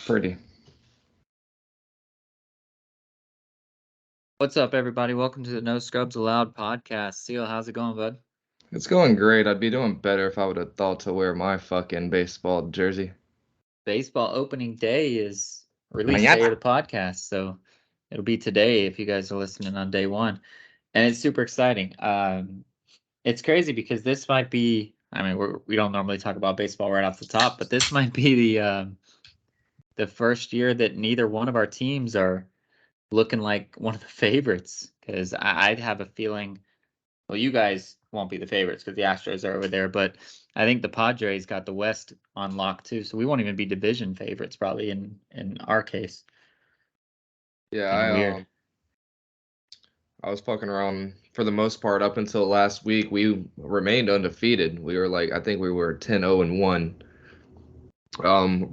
Pretty. What's up, everybody? Welcome to the No Scrubs Allowed podcast. Seal, how's it going, bud? It's going great. I'd be doing better if I would have thought to wear my fucking baseball jersey. Baseball opening day is release day Mañana. of the podcast, so it'll be today if you guys are listening on day one, and it's super exciting. It's crazy because this might be. I mean, we don't normally talk about baseball right off the top, but this might be the first year that neither one of our teams are looking like one of the favorites. Because I'd have a feeling. Well, you guys won't be the favorites because the Astros are over there, but I think the Padres got the West on lock too, so we won't even be division favorites probably in our case. Yeah, Kind of weird. I was fucking around for the most part up until last week. We remained undefeated. We were like I think we were 10-0-1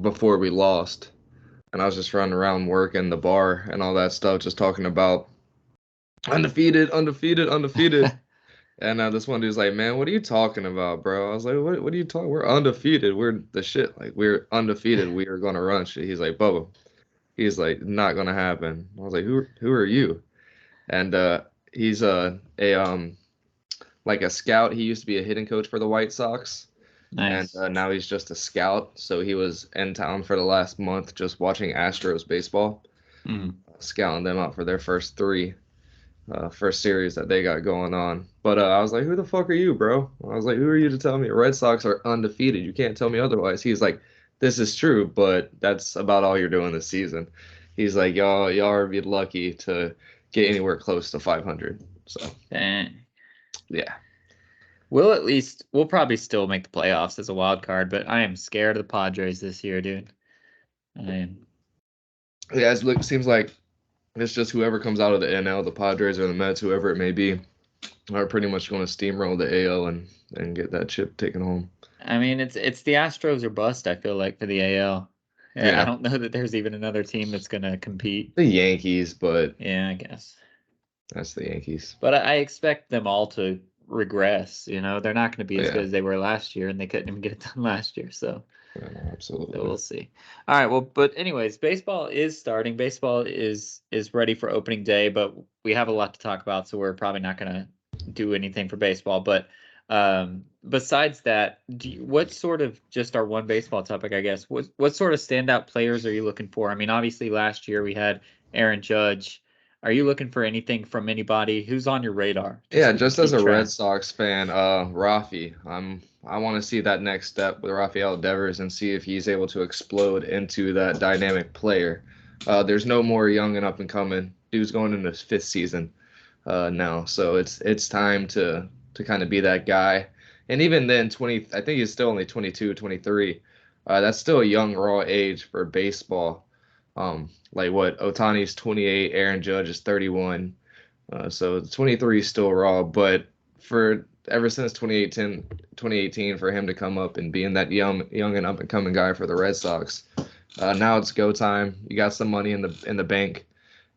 before we lost. And I was just running around working the bar and all that stuff just talking about undefeated, undefeated, undefeated. And this one dude's like, "Man, what are you talking about, bro?" I was like, "What are you talking? We're undefeated. We're the shit. Like we're undefeated. We are gonna run shit." He's like, "Bubba." He's like, "Not gonna happen." I was like, "Who are you?" And he's a like a scout. He used to be a hitting coach for the White Sox, and Nice. now he's just a scout. So he was in town for the last month just watching Astros baseball, Mm. scouting them out for their first series that they got going on. But I was like, "Who the fuck are you, bro?" I was like, "Who are you to tell me Red Sox are undefeated? You can't tell me otherwise." He's like, "This is true, but that's about all you're doing this season." He's like, "Y'all are be lucky to get anywhere close to 500." So Dang. yeah, We'll probably still make the playoffs as a wild card, but I am scared of the Padres this year, dude. I am. yeah. Seems like it's just whoever comes out of the NL, the Padres or the Mets, whoever it may be, are pretty much going to steamroll the AL and get that chip taken home. I mean, it's the Astros or bust. I feel like for the AL. Yeah, I Yeah, don't know that there's even another team that's gonna compete. the Yankees, but Yeah, I guess. that's the Yankees. But I expect them all to regress. They're not going to be But as yeah, good as they were last year, and they couldn't even get it done last year. yeah, no, So absolutely. we'll see. All right. Well, but anyways, baseball is starting. Baseball is ready for opening day, but we have a lot to talk about, so we're probably not going to do anything for baseball. But besides that, what sort of just our one baseball topic, I guess? What sort of standout players are you looking for? I mean, obviously last year we had Aaron Judge. Are you looking for anything from anybody? Who's on your radar? Just Yeah, so we can just as keep a Red track. Sox fan, Rafi, I want to see that next step with Rafael Devers and see if he's able to explode into that dynamic player. There's no more young and up and coming. Dude's going into his fifth season now, so it's time to kind of be that guy. And even then, 20, I think he's still only 22, 23. That's still a young raw age for baseball. Like what Otani's 28, Aaron Judge is 31. So 23 is still raw, but for ever since 2018 for him to come up and being that young and up and coming guy for the Red Sox, now it's go time. You got some money in the bank,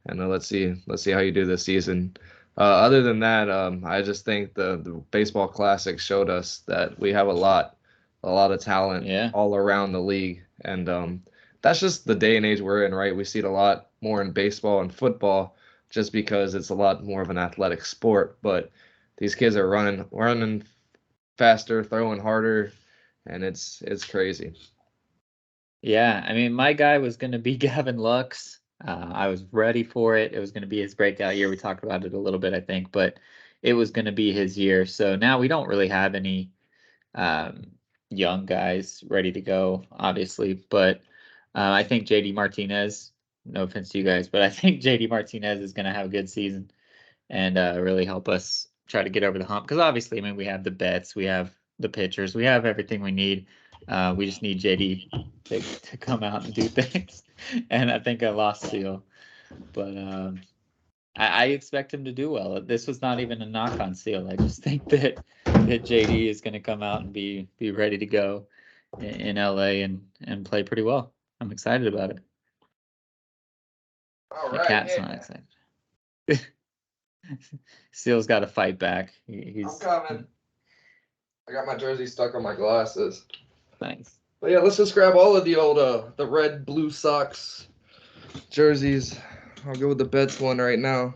and let's see how you do this season. Other than that, I just think the baseball classic showed us that we have a lot of talent Yeah. all around the league, and that's just the day and age we're in, right? We see it a lot more in baseball and football just because it's a lot more of an athletic sport. But these kids are running faster, throwing harder, and it's crazy. Yeah, I mean, my guy was going to be Gavin Lux. I was ready for it. It was going to be his breakout year. We talked about it a little bit, I think, but it was going to be his year. So now we don't really have any um, young guys ready to go, obviously. But I think JD Martinez, no offense to you guys, but I think JD Martinez is going to have a good season and really help us try to get over the hump. Because obviously, I mean, we have the bets, we have the pitchers, we have everything we need. We just need JD to come out and do things. And I think I lost Seal, but I expect him to do well. This was not even a knock on Seal. I just think that JD is going to come out and be ready to go in LA and play pretty well. I'm excited about it. All The right, cat's hey not man, excited. Seal's got to fight back. I'm He's coming. I got my jersey stuck on my glasses. nice. But yeah, let's just grab all of the old the red blue Sox jerseys. I'll go with the Betts one right now.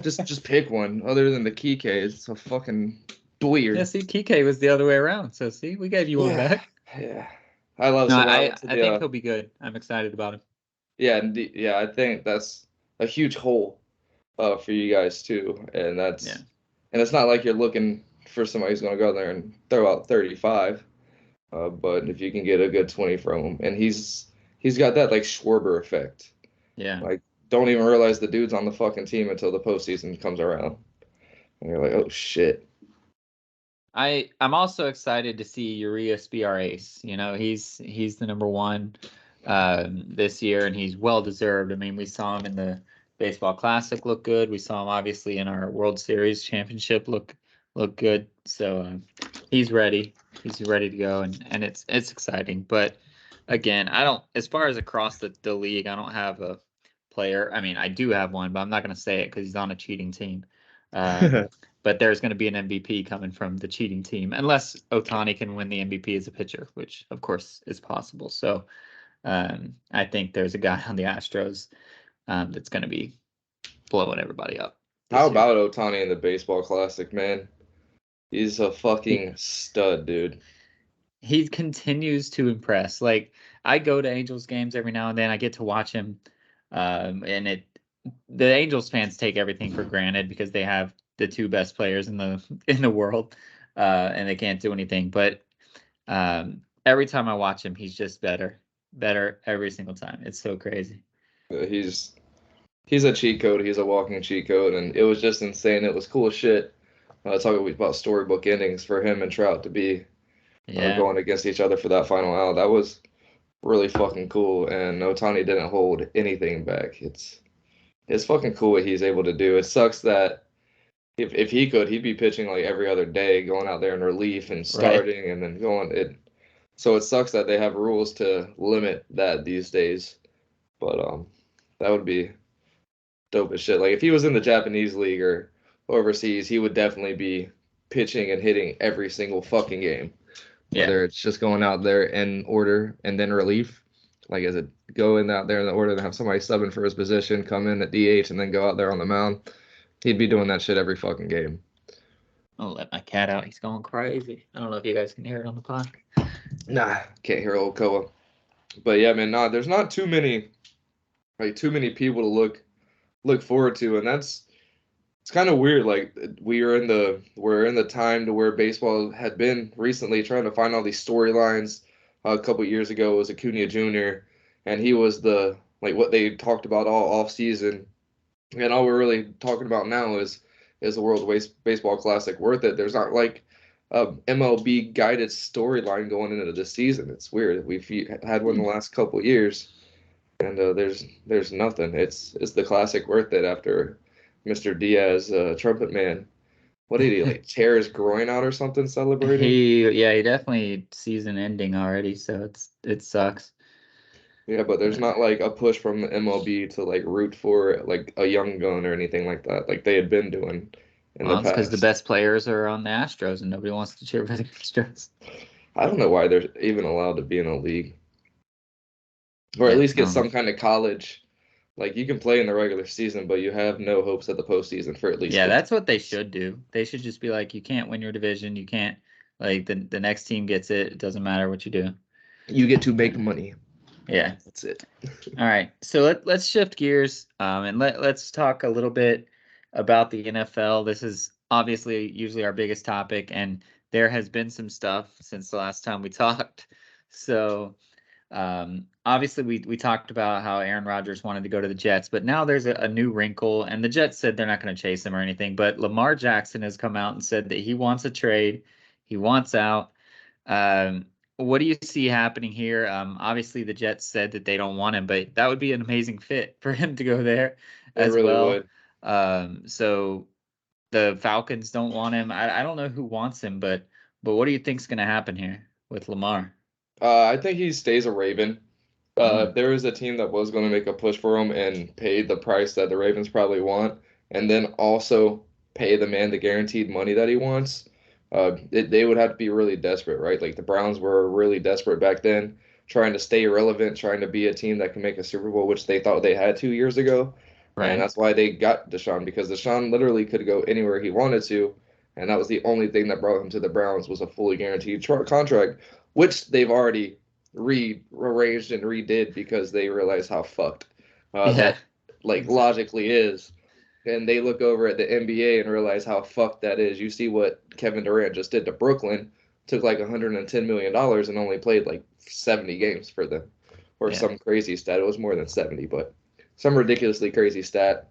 Just pick one other than the Kike. It's a fucking Yeah, weird. see, Kike was the other way around. So see, we gave you one Yeah, back. yeah. I love No, so when I went to I the think he'll be good. I'm excited about him. yeah, yeah, I think that's a huge hole for you guys too. Yeah. And it's not like you're looking for somebody who's gonna go there and throw out 35. But if you can get a good 20 from him, and he's got that like Schwarber effect. Yeah. Like, don't even realize the dude's on the fucking team until the postseason comes around, and you're like, oh shit. I'm also excited to see Urias be our ace. He's the number one this year, and he's well deserved. I mean, we saw him in the Baseball Classic look good. We saw him obviously in our World Series championship look good. So he's ready. He's ready to go, and it's exciting. But again, I don't. As far as across the league, I don't have a player. I mean, I do have one, but I'm not going to say it because he's on a cheating team. But there's going to be an MVP coming from the cheating team, unless Otani can win the MVP as a pitcher, which of course is possible. So I think there's a guy on the Astros that's going to be blowing everybody up How this year. about Otani in the Baseball Classic, man? He's a He fucking stud, dude. he continues to impress. Like I go to Angels games every now and then. I get to watch him, and the Angels fans take everything for granted because they have the two best players in the world, and they can't do anything. But every time I watch him, he's just better every single time. It's so crazy. He's a cheat code. He's a walking cheat code, and it was just insane. It was cool as shit. Talking about storybook endings for him and Trout to be Yeah, going against each other for that final out. That was really fucking cool, and Otani didn't hold anything back. It's fucking cool what he's able to do. It sucks that if he could, he'd be pitching like every other day, going out there in relief and right. starting and then going it. So it sucks that they have rules to limit that these days. But that would be dope as shit. Like if he was in the Japanese league or overseas, he would definitely be pitching and hitting every single fucking game. Yeah. Whether it's just going out there in order and then relief, like is it going out there in the order and have somebody subbing for his position, come in at DH and then go out there on the mound? He'd be doing that shit every fucking game. I'll let my cat out. He's going crazy. I don't know if you guys can hear it on the pod. Nah, can't hear old Koa. But yeah, man, nah, there's not too many people to look forward to, and it's kind of weird. Like we're in the time to where baseball had been recently trying to find all these storylines. A couple years ago was Acuna Jr. and he was the like what they talked about all off season, and all we're really talking about now is the Baseball Classic worth it? There's not like a MLB guided storyline going into this season. It's weird. We've had one the last couple years, and there's nothing. It's the classic worth it after Mr. Diaz, trumpet man. What did he like tear his groin out or something celebrating? He definitely season ending already, so it sucks. Yeah, but there's But, not like a push from the MLB to like root for like a young gun or anything like that, like they had been doing in the well, it's because the past. best players are on the Astros, and nobody wants to cheer for the Astros. I don't know why they're even allowed to be in a league, or at Yeah, least I get don't know. some kind of college. Like you can play in the regular season, but you have no hopes at the postseason for at least Yeah, 50 that's what they games. should do. They should just be like, you can't win your division. You can't like the next team gets it. It doesn't matter what you do. You get to make money. Yeah. That's it. All right. So let's shift gears and let's talk a little bit about the NFL. This is obviously usually our biggest topic, and there has been some stuff since the last time we talked. So obviously we talked about how Aaron Rodgers wanted to go to the Jets, but now there's a new wrinkle, and the Jets said they're not going to chase him or anything. But Lamar Jackson has come out and said that he wants a trade, he wants out. Um, what do you see happening here? Obviously, the Jets said that they don't want him, but that would be an amazing fit for him to go there It as really well. would. So the Falcons don't want him. I don't know who wants him, but what do you think's going to happen here with Lamar? I think he stays a Raven. Mm, If there was a team that was going to make a push for him and pay the price that the Ravens probably want, and then also pay the man the guaranteed money that he wants, They would have to be really desperate, right? Like the Browns were really desperate back then, trying to stay relevant, trying to be a team that can make a Super Bowl, which they thought they had 2 years ago. And Right. that's why they got Deshaun, because Deshaun literally could go anywhere he wanted to. And that was the only thing that brought him to the Browns was a fully guaranteed contract, which they've already rearranged and redid because they realize how fucked Yeah. that like Exactly. logically is. And they look over at the NBA and realize how fucked that is. You see what Kevin Durant just did to Brooklyn, took like $110 million and only played like 70 games for them, or Yeah. some crazy stat. It was more than 70, but some ridiculously crazy stat.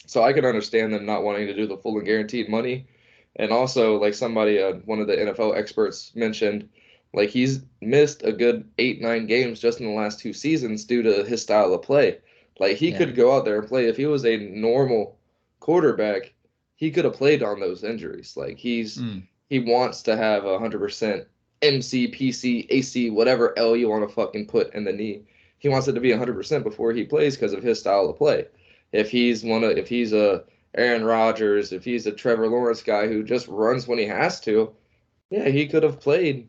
So I can understand them not wanting to do the full and guaranteed money. And also, like somebody, one of the NFL experts mentioned, like he's missed a good 8, 9 games just in the last 2 seasons due to his style of play. Like he Yeah. could go out there and play if he was a normal quarterback, he could have played on those injuries. Like Mm. he wants to have 100% MC, PC, AC, whatever L you want to fucking put in the knee. He wants it to be 100% before he plays because of his style of play. If he's a Aaron Rodgers, if he's a Trevor Lawrence guy who just runs when he has to, yeah, he could have played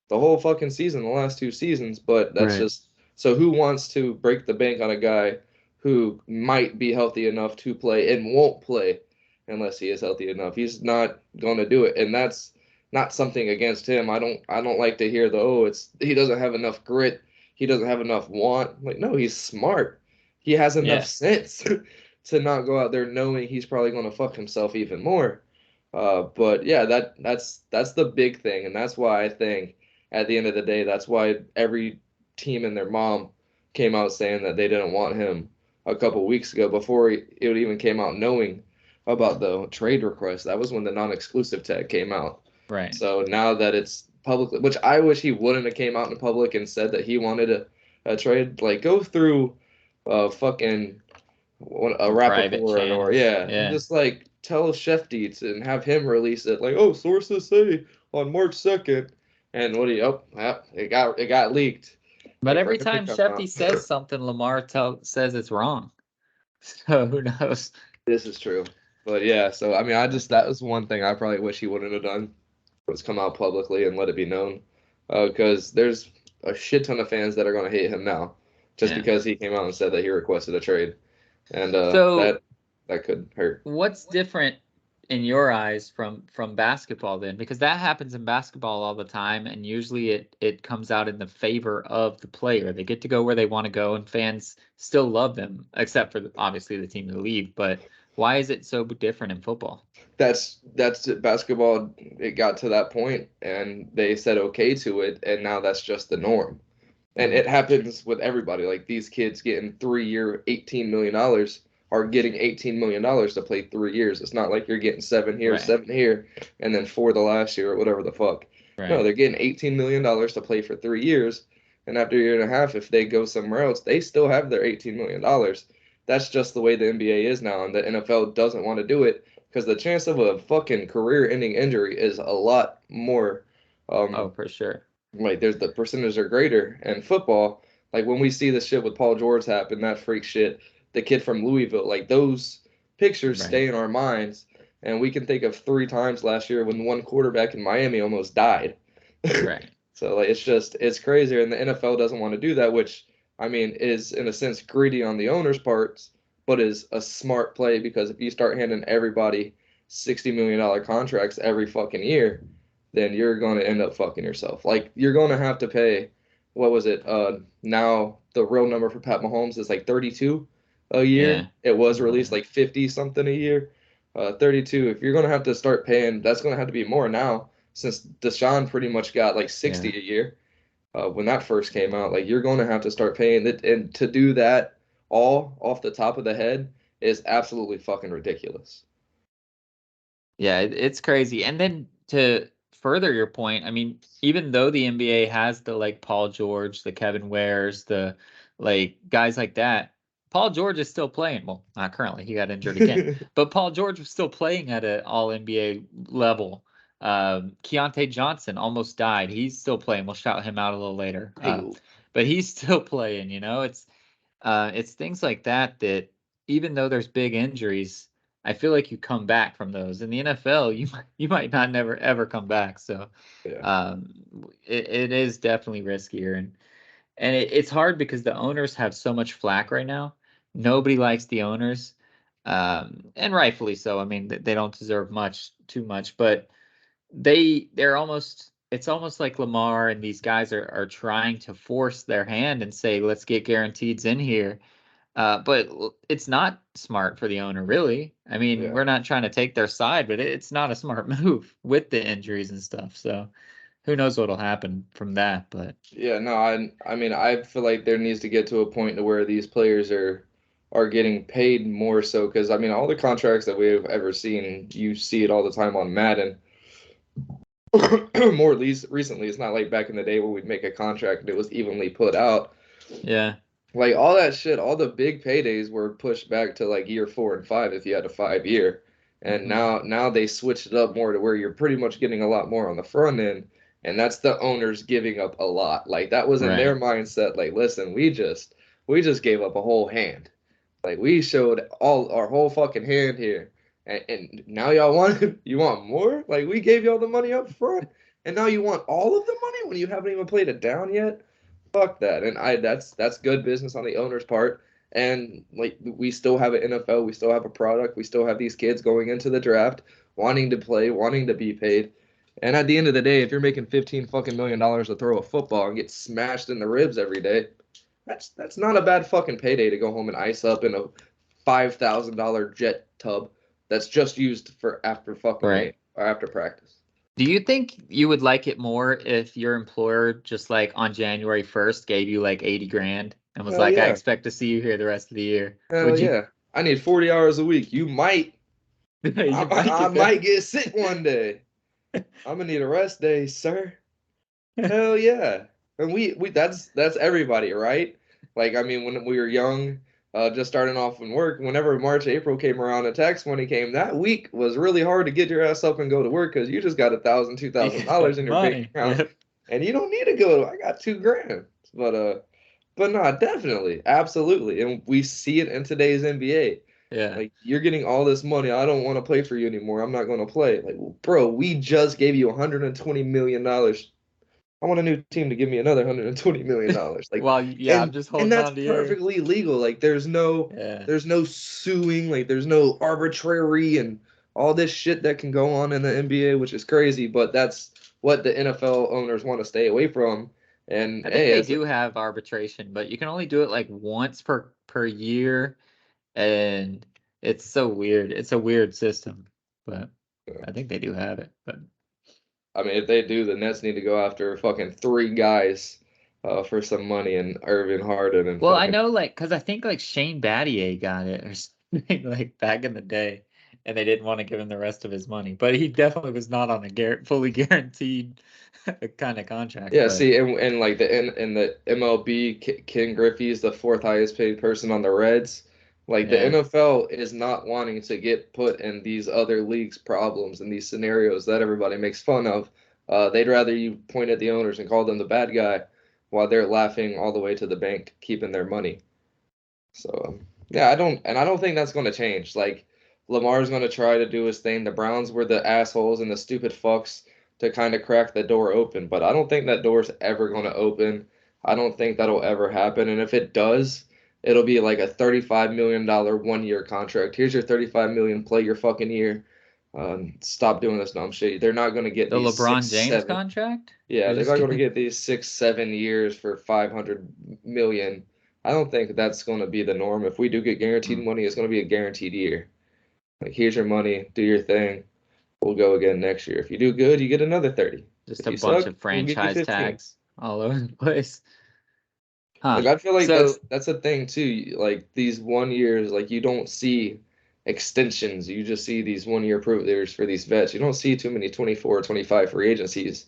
the whole fucking season, the last 2 seasons, but that's Right. just so who wants to break the bank on a guy who might be healthy enough to play and won't play unless he is healthy enough. He's not going to do it, and that's not something against him. I don't like to hear the it's he doesn't have enough grit, he doesn't have enough want. Like no, he's smart. He has enough Yeah. sense to not go out there knowing he's probably going to fuck himself even more. But yeah, that's the big thing, and that's why I think at the end of the day, that's why every team and their mom came out saying that they didn't want him a couple weeks ago before it even came out knowing about the trade request. That was when the non-exclusive tag came out. Right. So now that it's public, which I wish he wouldn't have came out in public and said that he wanted a trade, like go through fucking a Private Rappaport or channels. yeah, Yeah. just like tell Shefty and have him release it. Like, oh, sources say on March 2nd, and what do you? Oh, yeah, it got leaked. But Like every bring the time pickup Shefty out. says something, says it's wrong. So who knows? This is true, but yeah. So I mean, I just that was one thing I probably wish he wouldn't have done was come out publicly and let it be known, because there's a shit ton of fans that are gonna hate him now just Yeah. because he came out and said that he requested a trade, and So that could hurt. what's different in your eyes from basketball then? Because that happens in basketball all the time, and usually it comes out in the favor of the player. They get to go where they want to go, and fans still love them, except for obviously the team to leave. But why is it so different in football? That's it. Basketball. It got to that point, and they said okay to it, and now that's just the norm. And Mm, it happens with everybody. Like these kids getting 3 year, $18 million are getting $18 million to play 3 years. It's not like you're getting 7 here, right, 7 here, and then 4 the last year or whatever the fuck. No, right. they're getting $18 million to play for 3 years, and after a year and a half, if they go somewhere else, they still have their $18 million. That's just the way the NBA is now, and the NFL doesn't want to do it because the chance of a fucking career-ending injury is a lot more. Oh, Um, for sure. like there's the percentages are greater. And football, like when we see this shit with Paul George happen, that freak shit, the kid from Louisville, like those pictures Right, stay in our minds. And we can think of 3 times last year when one quarterback in Miami almost died. right. So like it's crazier, and the NFL doesn't want to do that, which I mean is in a sense greedy on the owner's parts, but is a smart play because if you start handing everybody $60 million contracts every fucking year, then you're going to end up fucking yourself. Like you're going to have to pay, what was it? Now the real number for Pat Mahomes is like 32 a year. Yeah. It was released Whatever. like 50 something a year. 32. If you're going to have to start paying, that's going to have to be more now since Deshaun pretty much got like 60 Yeah. a year when that first came out. Like you're going to have to start paying it, and to do that all off the top of the head is absolutely fucking ridiculous. Yeah, it's crazy. And then to further your point, I mean, even though the NBA has the like Paul George, the Kevin Wares, the like guys like that, Paul George is still playing. Well, not currently, he got injured again, but Paul George was still playing at an all NBA level. Keontae Johnson almost died. He's still playing. We'll shout him out a little later. Hey, But he's still playing, it's things like that that even though there's big injuries, I feel like you come back from those. In the NFL, you might not never ever come back. So Yeah. it is definitely riskier, and it's hard because the owners have so much flack right now. Nobody likes the owners, and rightfully so. I mean, they don't deserve too much, but they're almost it's almost like Lamar and these guys are trying to force their hand and say, let's get guaranteeds in here. But it's not smart for the owner, really. I mean, Yeah. we're not trying to take their side, but it's not a smart move with the injuries and stuff. So who knows what'll happen from that? But Yeah, no, I mean I feel like there needs to get to a point to where these players are getting paid more so because I mean all the contracts that we've ever seen, you see it all the time on Madden. More at least recently, it's not like back in the day where we'd make a contract and it was evenly put out. yeah, Like all that shit, all the big paydays were pushed back to like year 4 and 5 if you had a 5 year. And hmm now they switched it up more to where you're pretty much getting a lot more on the front end, and that's the owners giving up a lot. Like that was in right. their mindset. Like, listen, we just gave up a whole hand. Like we showed all our whole fucking hand here, and now y'all want you want more? Like we gave y'all the money up front, and now you want all of the money when you haven't even played it down yet? Fuck that. And that's good business on the owner's part. And like we still have an NFL, we still have a product, we still have these kids going into the draft, wanting to play, wanting to be paid. And at the end of the day, if you're making 15 fucking million dollars to throw a football and get smashed in the ribs every day, that's not a bad fucking payday to go home and ice up in a $5,000 jet tub that's just used for after fucking game Right. or after practice. Do you think you would like it more if your employer just like on January 1st gave you like 80 grand and was Hell like, I yeah. expect to see you here the rest of the year? Hell Would you? yeah. I need 40 hours a week. You might I, You might I get that. might get sick one day. I'm gonna need a rest day, sir. Hell yeah. And we that's everybody, right? Like I mean, when we were young, just starting off in work, whenever March, April came around and tax money came, that week was really hard to get your ass up and go to work because you just got $1,000, Yeah, $2,000 in your bank money. account, Yep. and you don't need to go. I got 2 grand, but no, definitely, absolutely, and we see it in today's NBA. Yeah. Like you're getting all this money. I don't want to play for you anymore. I'm not going to play. Like, well, bro, we just gave you $120 million. I want a new team to give me another $120 million. Like, Well, yeah, I'm and just and holding that's on to yours. perfectly legal. Like, there's no Yeah. there's no suing. Like, there's no arbitrary and all this shit that can go on in the NBA, which is crazy. But that's what the NFL owners want to stay away from. And I think hey, they as do have arbitration, but you can only do it like once per year, and it's so weird. It's a weird system, but I think they do have it. But I mean, if they do, the Nets need to go after fucking 3 guys for some money and Irvin Harden and well, I fucking know like because I think like Shane Battier got it or something like back in the day, and they didn't want to give him the rest of his money. But he definitely was not on a fully guaranteed kind of contract. yeah. But See, and like in the MLB, Ken Griffey is the fourth highest paid person on the Reds. Like the yeah, NFL is not wanting to get put in these other leagues' problems and these scenarios that everybody makes fun of. They'd rather you point at the owners and call them the bad guy while they're laughing all the way to the bank, keeping their money. So yeah, I don't think that's going to change. Like Lamar's going to try to do his thing. The Browns were the assholes and the stupid fucks to kind of crack the door open, but I don't think that door's ever going to open. I don't think that'll ever happen. And if it does, it'll be like a $35 million 1 year contract. Here's your 35 million, play your fucking year. Stop doing this dumb shit. They're not going to get the these six, LeBron James seven. contract. Yeah, They're they're just not going to kidding. get these 6, 7 years for 500 million. I don't think that's going to be the norm. If we do get guaranteed money, it's going to be a guaranteed year. Like, here's your money, do your thing. We'll go again next year. If you do good, you get another 30. Just If a you bunch suck, of we'll give you franchise 15. tags all over the place. Huh. Like I feel like So that's a thing too. Like these 1 years, like you don't see extensions. You just see these 1 year approvals for these vets. You don't see too many 24, 25 free agencies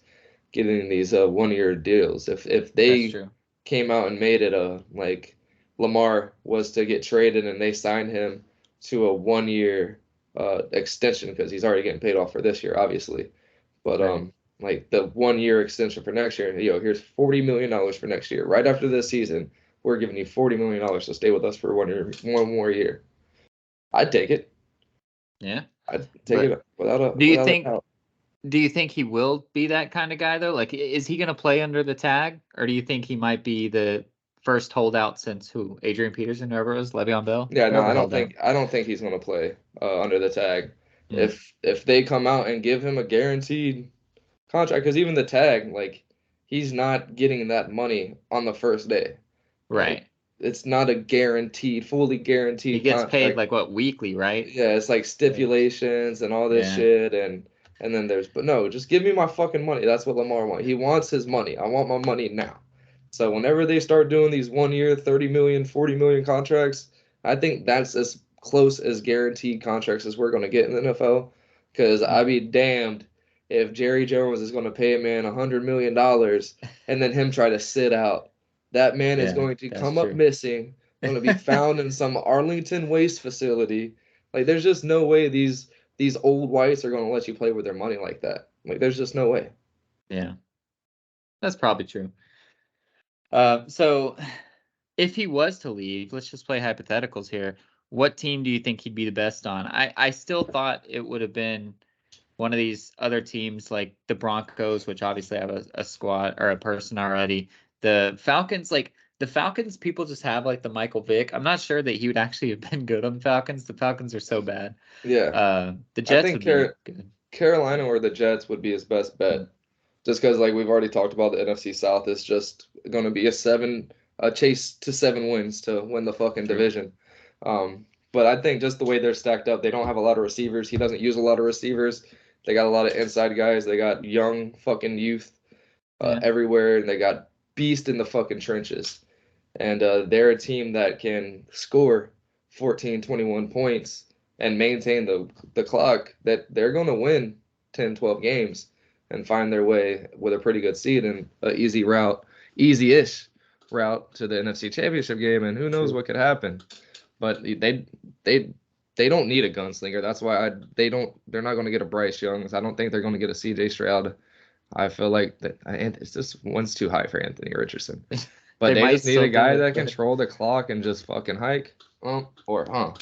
getting these 1 year deals. If that's they true. came out and made it a like Lamar was to get traded and they signed him to a 1 year extension because he's already getting paid off for this year, obviously. But Right. like the 1 year extension for next year, here's $40 million for next year. Right after this season, we're giving you $40 million to stay with us for 1 year, one more year. I'd take it. Yeah. I'd take But it without a do you without a think doubt. do you think he will be that kind of guy though? Like, is he going to play under the tag, or do you think he might be the first holdout since who? Adrian Peterson, whoever it was, Le'Veon Bell, Yeah, no, whoever held out. I don't think he's gonna play under the tag. Mm, If they come out and give him a guaranteed contract, because even the tag, like, he's not getting that money on the first day. Like, right. it's not a guaranteed, fully He guaranteed gets paid contract. like what, weekly, right? Yeah, it's like Like, stipulations and all this yeah. shit, and then there's, but no, just give me my fucking money. That's what Lamar wants. He wants his money. I want my money now. So whenever they start doing these 1 year, 30 million, 40 million contracts, I think that's as close as guaranteed contracts as we're going to get in the NFL. Because I'd Mm, be damned if Jerry Jones is going to pay a man $100 million and then him try to sit out. That man is yeah, going to that's come up true. missing, going to be found in some Arlington waste facility. Like, there's just no way these old whites are going to let you play with their money like that. Like, there's just no way. Yeah, that's probably true. So if he was to leave, let's just play hypotheticals here. What team do you think he'd be the best on? I still thought it would have been one of these other teams like the Broncos, which obviously have a squad or a person already. The Falcons, like the Falcons, people just have like the Michael Vick. I'm not sure that he would actually have been good on the Falcons. The Falcons are so bad. Yeah, The I Jets think would be good. Carolina or the Jets would be his best bet. Mm, Just because, like we've already talked about, the NFC South is just going to be a chase to 7 wins to win the fucking true. division. But I think just the way they're stacked up, they don't have a lot of receivers. He doesn't use a lot of receivers. They got a lot of inside guys. They got young fucking youth Yeah. everywhere, and they got beast in the fucking trenches. And they're a team that can score 14, 21 points and maintain the clock, that they're going to win 10, 12 games and find their way with a pretty good seed and an easy-ish route to the NFC Championship game. And who knows True. what could happen. But they they don't need a gunslinger. That's why they're not going to get a Bryce Young. I don't think they're going to get a CJ Stroud. I feel like that it's just one's too high for Anthony Richardson. But They they might just need still a do guy it, that but control the clock and just fucking hike. Or.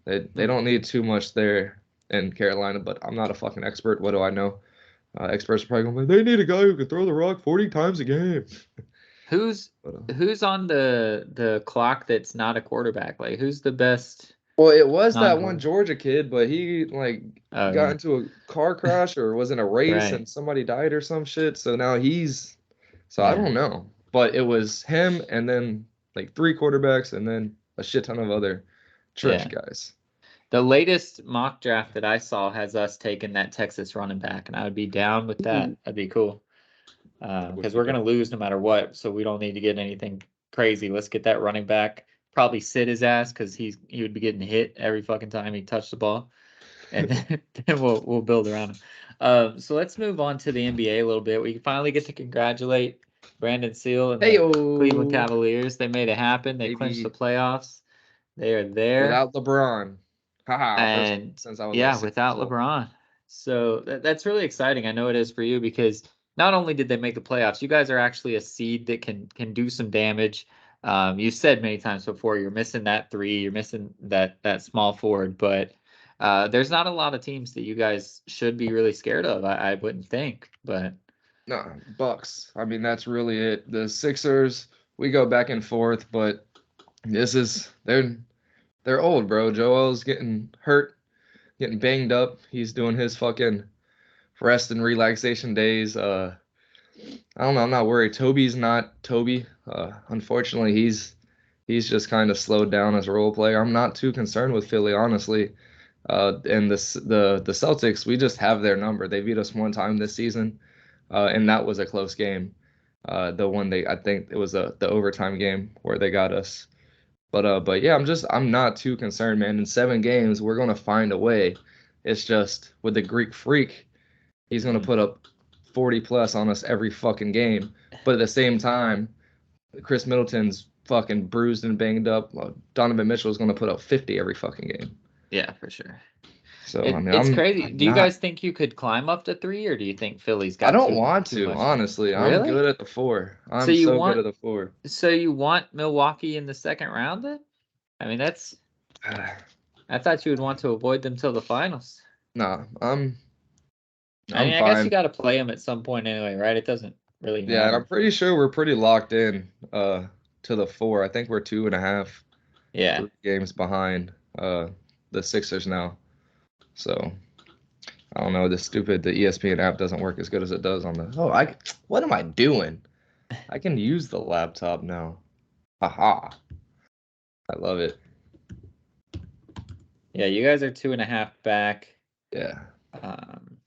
They hmm. don't need too much there in Carolina, but I'm not a fucking expert. What do I know? Experts are probably going to be like, they need a guy who can throw the rock 40 times a game. Who's But, who's on the clock that's not a quarterback? Like who's the best well, it was that one non-quarterback? Georgia kid, but he like Oh got yeah, into a car crash or was in a race right. and somebody died or some shit. So now so I Yeah, don't know. But it was him and then like 3 quarterbacks and then a shit ton of other trash yeah. guys. The latest mock draft that I saw has us taking that Texas running back, and I would be down with that. Ooh, That'd be cool. I would Because be we're down. gonna lose no matter what, so we don't need to get anything crazy. Let's get that running back. Probably sit his ass because he would be getting hit every fucking time he touched the ball, and then we'll build around him. So let's move on to the NBA a little bit. We finally get to congratulate Brandon Seal and Hey the Cleveland yo, Cavaliers. They made it happen. They clinched the maybe playoffs. They are there. without LeBron. Haha, first And since I was like yeah, 6 years without old. LeBron. So that's really exciting. I know it is for you because not only did they make the playoffs, you guys are actually a seed that can do some damage. You said many times before you're missing that three, you're missing that small forward, but there's not a lot of teams that you guys should be really scared of. I wouldn't think, but No, Bucks. I mean, that's really it. The Sixers, we go back and forth, but this is they're old, bro. Joel's getting hurt, getting banged up. He's doing his fucking rest and relaxation days. I don't know. I'm not worried. Toby's not Toby. Unfortunately, he's just kind of slowed down as a role player. I'm not too concerned with Philly, honestly. And the Celtics, we just have their number. They beat us one time this season, and that was a close game. The one I think it was the overtime game where they got us. But yeah, I'm not too concerned, man. In 7 games, we're gonna find a way. It's just with the Greek Freak, he's gonna mm, put up 40 plus on us every fucking game. But at the same time, Chris Middleton's fucking bruised and banged up. Donovan Mitchell is gonna put up 50 every fucking game. yeah, for sure. So I mean, It's crazy. I'm Do you not. guys think you could climb up to three, or do you think Philly's I got don't too want too to, much there? honestly. I'm Really? good at the 4. So I'm you so good want at the 4. So you want Milwaukee in the second round then? I mean, that's I thought you would want to avoid them till the finals. Nah, I I'm mean, I guess you fine. got to play them at some point anyway, right? It doesn't really Yeah, and I'm matter. pretty sure we're pretty locked in to the 4. I think we're 2.5, Yeah. 3 games behind the Sixers now. So I don't know. The ESPN app doesn't work as good as it does on the. Oh, what am I doing? I can use the laptop now. Haha. I love it. Yeah, you guys are 2.5 back. Yeah. Um,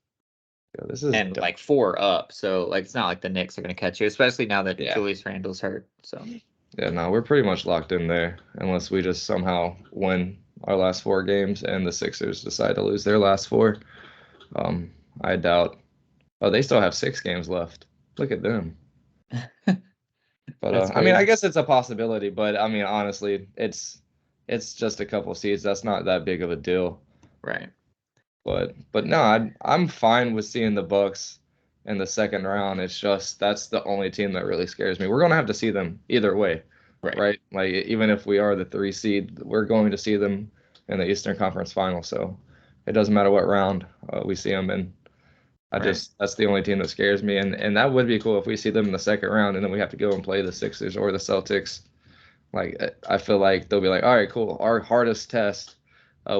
Yo, this is and dope. like 4 up. So like it's not like the Knicks are gonna catch you, especially now that Yeah. Julius Randle's hurt. So Yeah, no, we're pretty much locked in there unless we just somehow win our last 4 games and the Sixers decide to lose their last 4. Um, I doubt. Oh, they still have 6 games left. Look at them. But that's I mean, I crazy. guess it's a possibility. But I mean, honestly, it's just a couple seeds. That's not that big of a deal. Right. But no, I'm fine with seeing the Bucks in the second round. It's just that's the only team that really scares me. We're gonna have to see them either way, Right. right? Like even if we are the 3 seed, we're going to see them in the Eastern Conference Final. So it doesn't matter what round we see them in. Right. That's the only team that scares me, and that would be cool if we see them in the second round, and then we have to go and play the Sixers or the Celtics. Like I feel like they'll be like, all right, cool, our hardest test,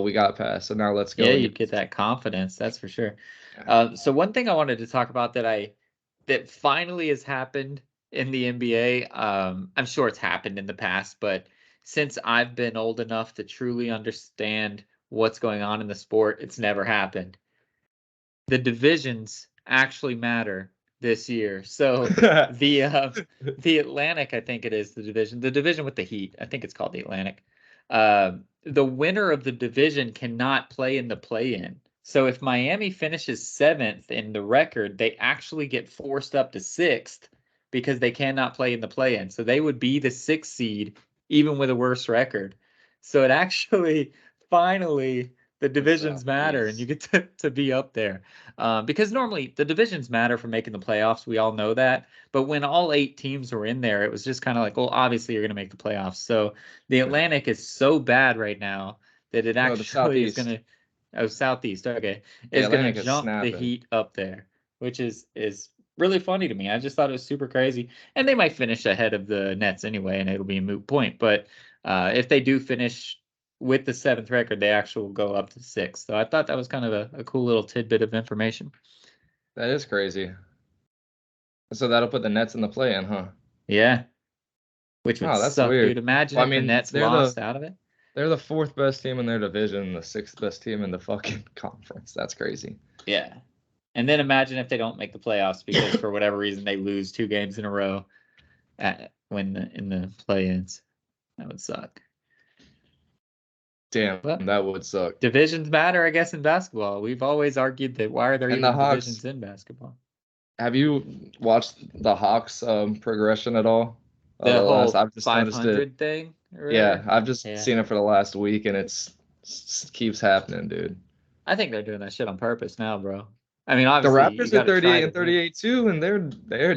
we got past, so now let's Yeah, go and you'd get. get that confidence, that's for sure. Yeah. So one thing I wanted to talk about that finally has happened in the NBA. I'm sure it's happened in the past, but since I've been old enough to truly understand what's going on in the sport, it's never happened. The divisions actually matter this year. So the uh, the Atlantic, I think it is the division with the Heat. I think it's called the Atlantic. The winner of the division cannot play in the play-in. So if Miami finishes 7th in the record, they actually get forced up to 6th because they cannot play in the play-in. So they would be the 6th seed even with a worse record. So it actually finally the The divisions matter and you Southeast. get to be up there. Because normally the divisions matter for making the playoffs. We all know that. But when all 8 teams were in there, it was just kind of like, well, obviously you're going to make the playoffs. So the Atlantic is so bad right now that it No, the actually is going Southeast. to, oh, Southeast, okay, The is going to Atlantic is jump the snapping. Heat up there, which is really funny to me. I just thought it was super crazy. And they might finish ahead of the Nets anyway, and it'll be a moot point. But if they do finish with the 7th record, they actually will go up to 6th. So I thought that was kind of a cool little tidbit of information. That is crazy. So that'll put the Nets in the play-in, huh? Yeah, which would Oh, that's suck, dude. weird. Imagine Well, I if the mean, Nets lost out of it. they're the 4th best team in their division, the 6th best team in the fucking conference. That's crazy. Yeah. And then imagine if they don't make the playoffs because for whatever reason they lose 2 games in a row in the play-ins. That would suck. Damn, But that would suck. divisions matter, I guess, in basketball. We've always argued that why are there And the even Hawks, divisions in basketball? have you watched the Hawks progression at all? The whole I've just noticed it. 500 thing or Yeah, whatever. I've just Yeah. seen it for the last week, and keeps happening, dude. I think they're doing that shit on purpose now, bro. I mean, The obviously you Raptors are got to try 38 to and win. 38 too, and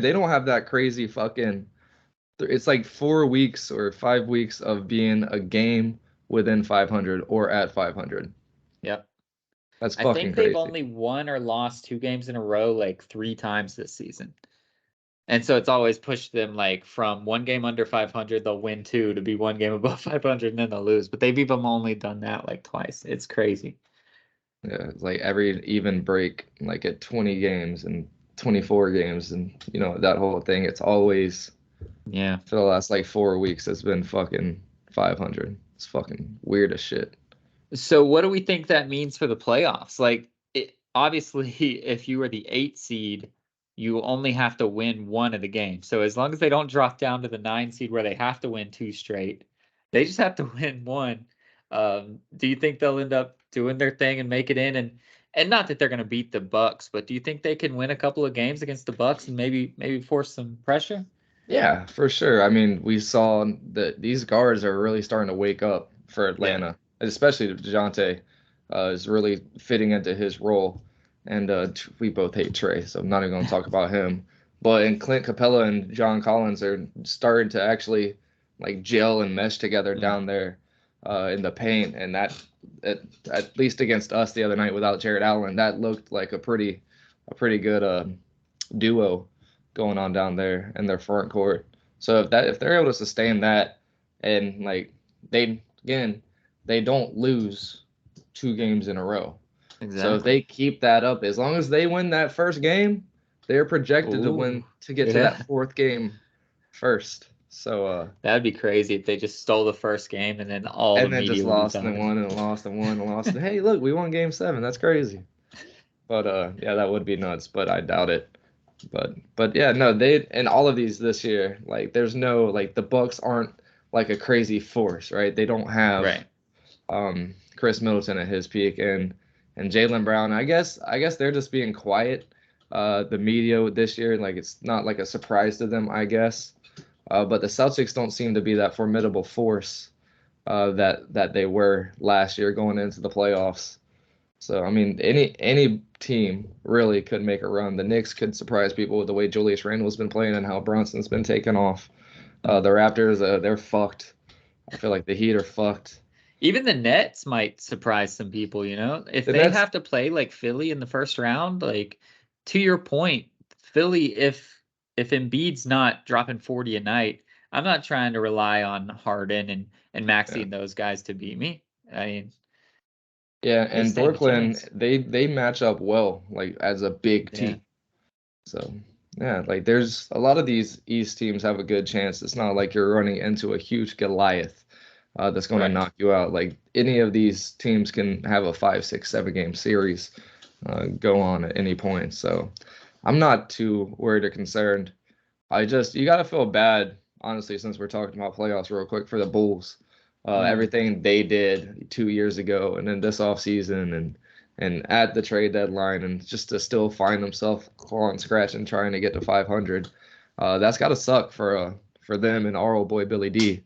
they don't have that crazy fucking. It's like 4 weeks or 5 weeks of being a game within 500 or at 500. Yep. That's I fucking think they've crazy. only won or lost 2 games in a row like 3 times this season. And so it's always pushed them like from 1 game under 500, they'll win 2 to be 1 game above 500 and then they'll lose. But they've even only done that like twice. It's crazy. Yeah, it's like every even break, like at 20 games and 24 games, and that whole thing. It's always Yeah. for the last like 4 weeks. It's been fucking 500. It's fucking weird as shit. So what do we think that means for the playoffs? Like, obviously, if you were the 8 seed, you only have to win one of the games. So as long as they don't drop down to the 9 seed where they have to win 2 straight, they just have to win one. Do you think they'll end up doing their thing and make it in? And not that they're going to beat the Bucks, but do you think they can win a couple of games against the Bucks and maybe force some pressure? Yeah, for sure. I mean, we saw that these guards are really starting to wake up for Yeah. Atlanta, especially DeJounte is really fitting into his role. And we both hate Trey, so I'm not even going to talk about him. And Clint Capella and John Collins are starting to actually like gel and mesh together Mm. down there. in the paint, and at least against us the other night without Jared Allen, that looked like a pretty good duo going on down there in their front court. So if they're able to sustain that, and like they don't lose 2 games in a row. So if they Exactly. keep that up, as long as they win that first game, they're projected to Ooh, win to get to yeah. that fourth game first. So That'd be crazy if they just stole the first game and then all the and then just media would be lost and talking. won and lost and won and lost. And hey, look, we won game 7. That's crazy. But yeah, that would be nuts, but I doubt it. But yeah, no, they and all of these this year, like there's no like the Bucks aren't like a crazy force, right? They don't have Right. Chris Middleton at his peak and Jaylen Brown. I guess they're just being quiet. The media this year, like it's not like a surprise to them, I guess. But the Celtics don't seem to be that formidable force that they were last year going into the playoffs. So I mean, any team really could make a run. The Knicks could surprise people with the way Julius Randle's been playing and how Brunson's been taking off. The Raptors, they're fucked. I feel like the Heat are fucked. Even the Nets might surprise some people, if The they Nets, have to play like Philly in the first round, like to your point, Philly, if Embiid's not dropping 40 a night, I'm not trying to rely on Harden and Maxey yeah, and those guys to beat me. I mean, yeah, they and stand a Brooklyn, chance. they match up well, like as a big Yeah. team. So yeah, like there's a lot of these East teams have a good chance. It's not like you're running into a huge Goliath that's going to Right. knock you out. Like any of these teams can have a 5, 6, 7 game series go on at any point. So I'm not too worried or concerned. You got to feel bad, honestly, since we're talking about playoffs real quick for the Bulls. Mm. Everything they did 2 years ago and then this offseason and at the trade deadline and just to still find themselves clawing, scratching, trying to get to 500. That's got to suck for them and our old boy Billy D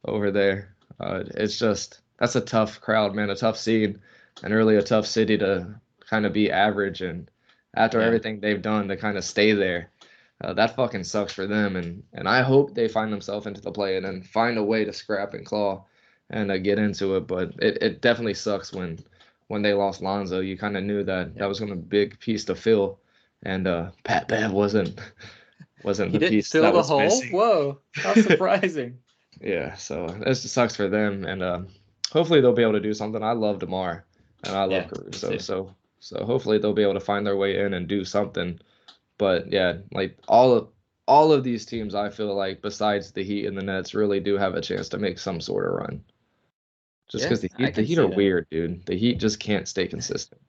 over there. It's just that's a tough crowd, man, a tough scene, and really a tough city to kind of be average. And after Yeah. everything they've done to kind of stay there, that fucking sucks for them. And I hope they find themselves into the play and then find a way to scrap and claw and get into it. But it definitely sucks when they lost Lonzo. You kind of knew that Yeah. that was going to be a big piece to fill, and Pat Bev wasn't He the didn't piece fill that the was hole? missing. Whoa. How surprising. Yeah, so this just sucks for them, and hopefully they'll be able to do something. I love DeMar, and I love Yeah, me Caruso, too. so hopefully they'll be able to find their way in and do something. But yeah, like all of these teams, I feel like besides the Heat and the Nets, really do have a chance to make some sort of run. Just Yeah, because the I Heat, the can Heat see are that. weird, dude. The Heat just can't stay consistent.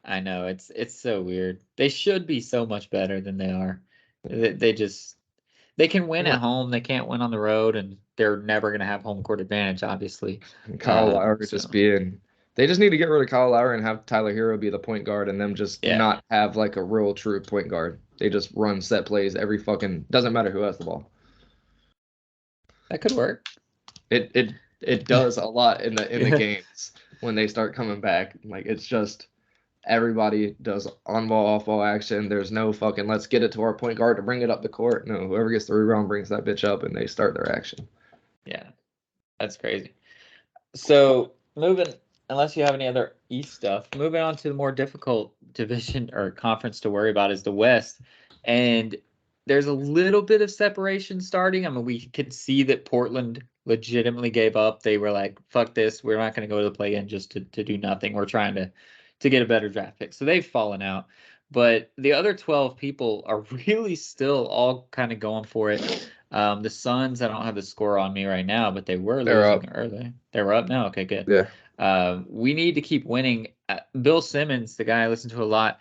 I know it's so weird. They should be so much better than they are. They just they can win Yeah. at home. They can't win on the road, and they're never going to have home court advantage, obviously. And Kyle Lowry just So being, they just need to get rid of Kyle Lowry and have Tyler Hero be the point guard, and them just yeah, not have like a real true point guard. They just run set plays every fucking doesn't matter who has the ball. that could work. It does a lot in the Yeah, games when they start coming back. Like it's just everybody does on ball, off ball action. There's no fucking let's get it to our point guard to bring it up the court. No, whoever gets the rebound brings that bitch up and they start their action. yeah, that's crazy. So moving, unless you have any other East stuff, moving on to the more difficult division or conference to worry about is the West, and there's a little bit of separation starting. I mean, we could see that Portland legitimately gave up. They were like, "Fuck this, we're not going to go to the play-in just to do nothing. We're trying to get a better draft pick." So they've fallen out. But the other 12 people are really still all kind of going for it. The Suns, I don't have the score on me right now, but they were They're up. losing early. They were up now. Okay, good. Yeah. We need to keep winning. Bill Simmons, the guy I listen to a lot,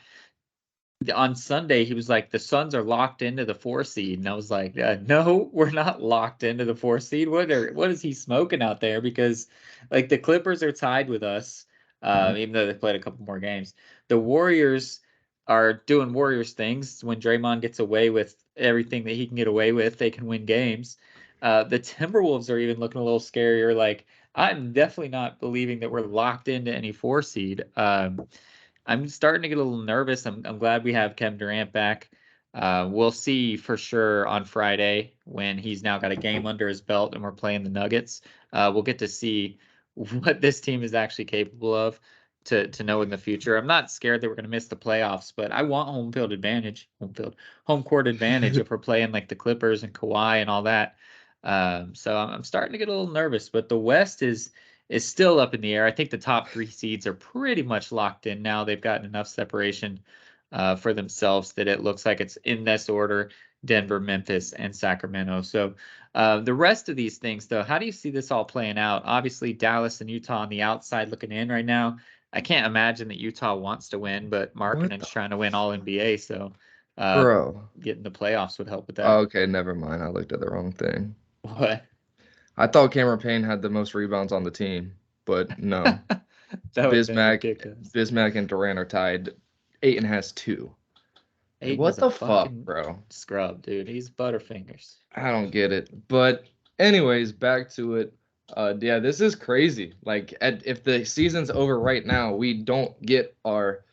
on Sunday he was like, the Suns are locked into the 4 seed, and I was like, no, we're not locked into the 4 seed. What is he smoking out there? Because like the Clippers are tied with us, even though they played a couple more games. The Warriors are doing Warriors things. When Draymond gets away with everything that he can get away with, they can win games. The Timberwolves are even looking a little scarier. Like I'm definitely not believing that we're locked into any 4 seed. I'm starting to get a little nervous. I'm glad we have Kevin Durant back. We'll see for sure on Friday when he's now got a game under his belt and we're playing the Nuggets. We'll get to see what this team is actually capable of to know in the future. I'm not scared that we're going to miss the playoffs, but I want home court advantage if we're playing like the Clippers and Kawhi and all that. So I'm starting to get a little nervous, but the West is still up in the air. I think the top 3 seeds are pretty much locked in now. They've gotten enough separation for themselves that it looks like it's in this order: Denver, Memphis, and Sacramento. So the rest of these things, though, how do you see this all playing out? Obviously, Dallas and Utah on the outside looking in right now. I can't imagine that Utah wants to win, but Markkanen's trying to win all NBA, so Bro. getting the playoffs would help with that. Okay, never mind. I looked at the wrong thing. What? I thought Cameron Payne had the most rebounds on the team, but no. That would have been ridiculous. Bismack and Durant are tied. Ayton has 2. Ayton What is the a fuck, fucking bro? scrub, dude. He's Butterfingers. I don't get it. But anyways, back to it. Yeah, this is crazy. Like, if the season's over right now, we don't get our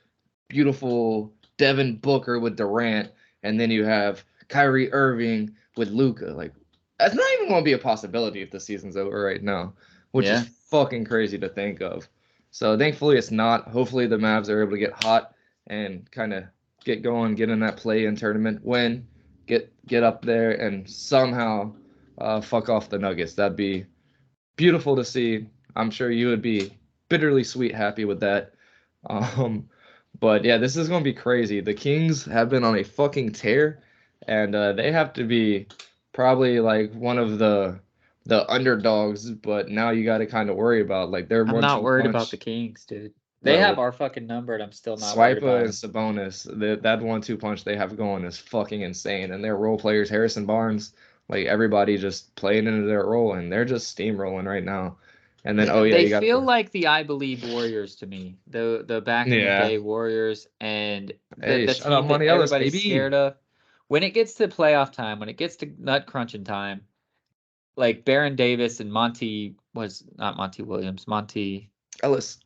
beautiful Devin Booker with Durant, and then you have Kyrie Irving with Luka. Like, that's not even going to be a possibility if the season's over right now, which is fucking crazy to think of. So thankfully it's not. Hopefully the Mavs are able to get hot and kind of get going, get in that play-in tournament, win, get up there, and somehow fuck off the Nuggets. That'd be beautiful to see. I'm sure you would be bitterly sweet happy with that. But yeah, this is going to be crazy. The Kings have been on a fucking tear, and they have to be probably like one of the underdogs. But now you got to kind of worry about like their I'm not 1-2 worried about punch. the Kings, dude. They Bro, have our fucking number, and I'm still not worried Swipa about and them. Sabonis, that 1-2 punch they have going is fucking insane. And their role players, Harrison Barnes, like everybody just playing into their role, and they're just steamrolling right now. And then They you got feel like the I Believe Warriors to me. The back in the day Warriors, and Hey, the shout out team that Monty Ellis, everybody's baby. scared of. When it gets to playoff time, when it gets to nut crunching time, like Baron Davis and Monty was not Monty Williams, Ellis.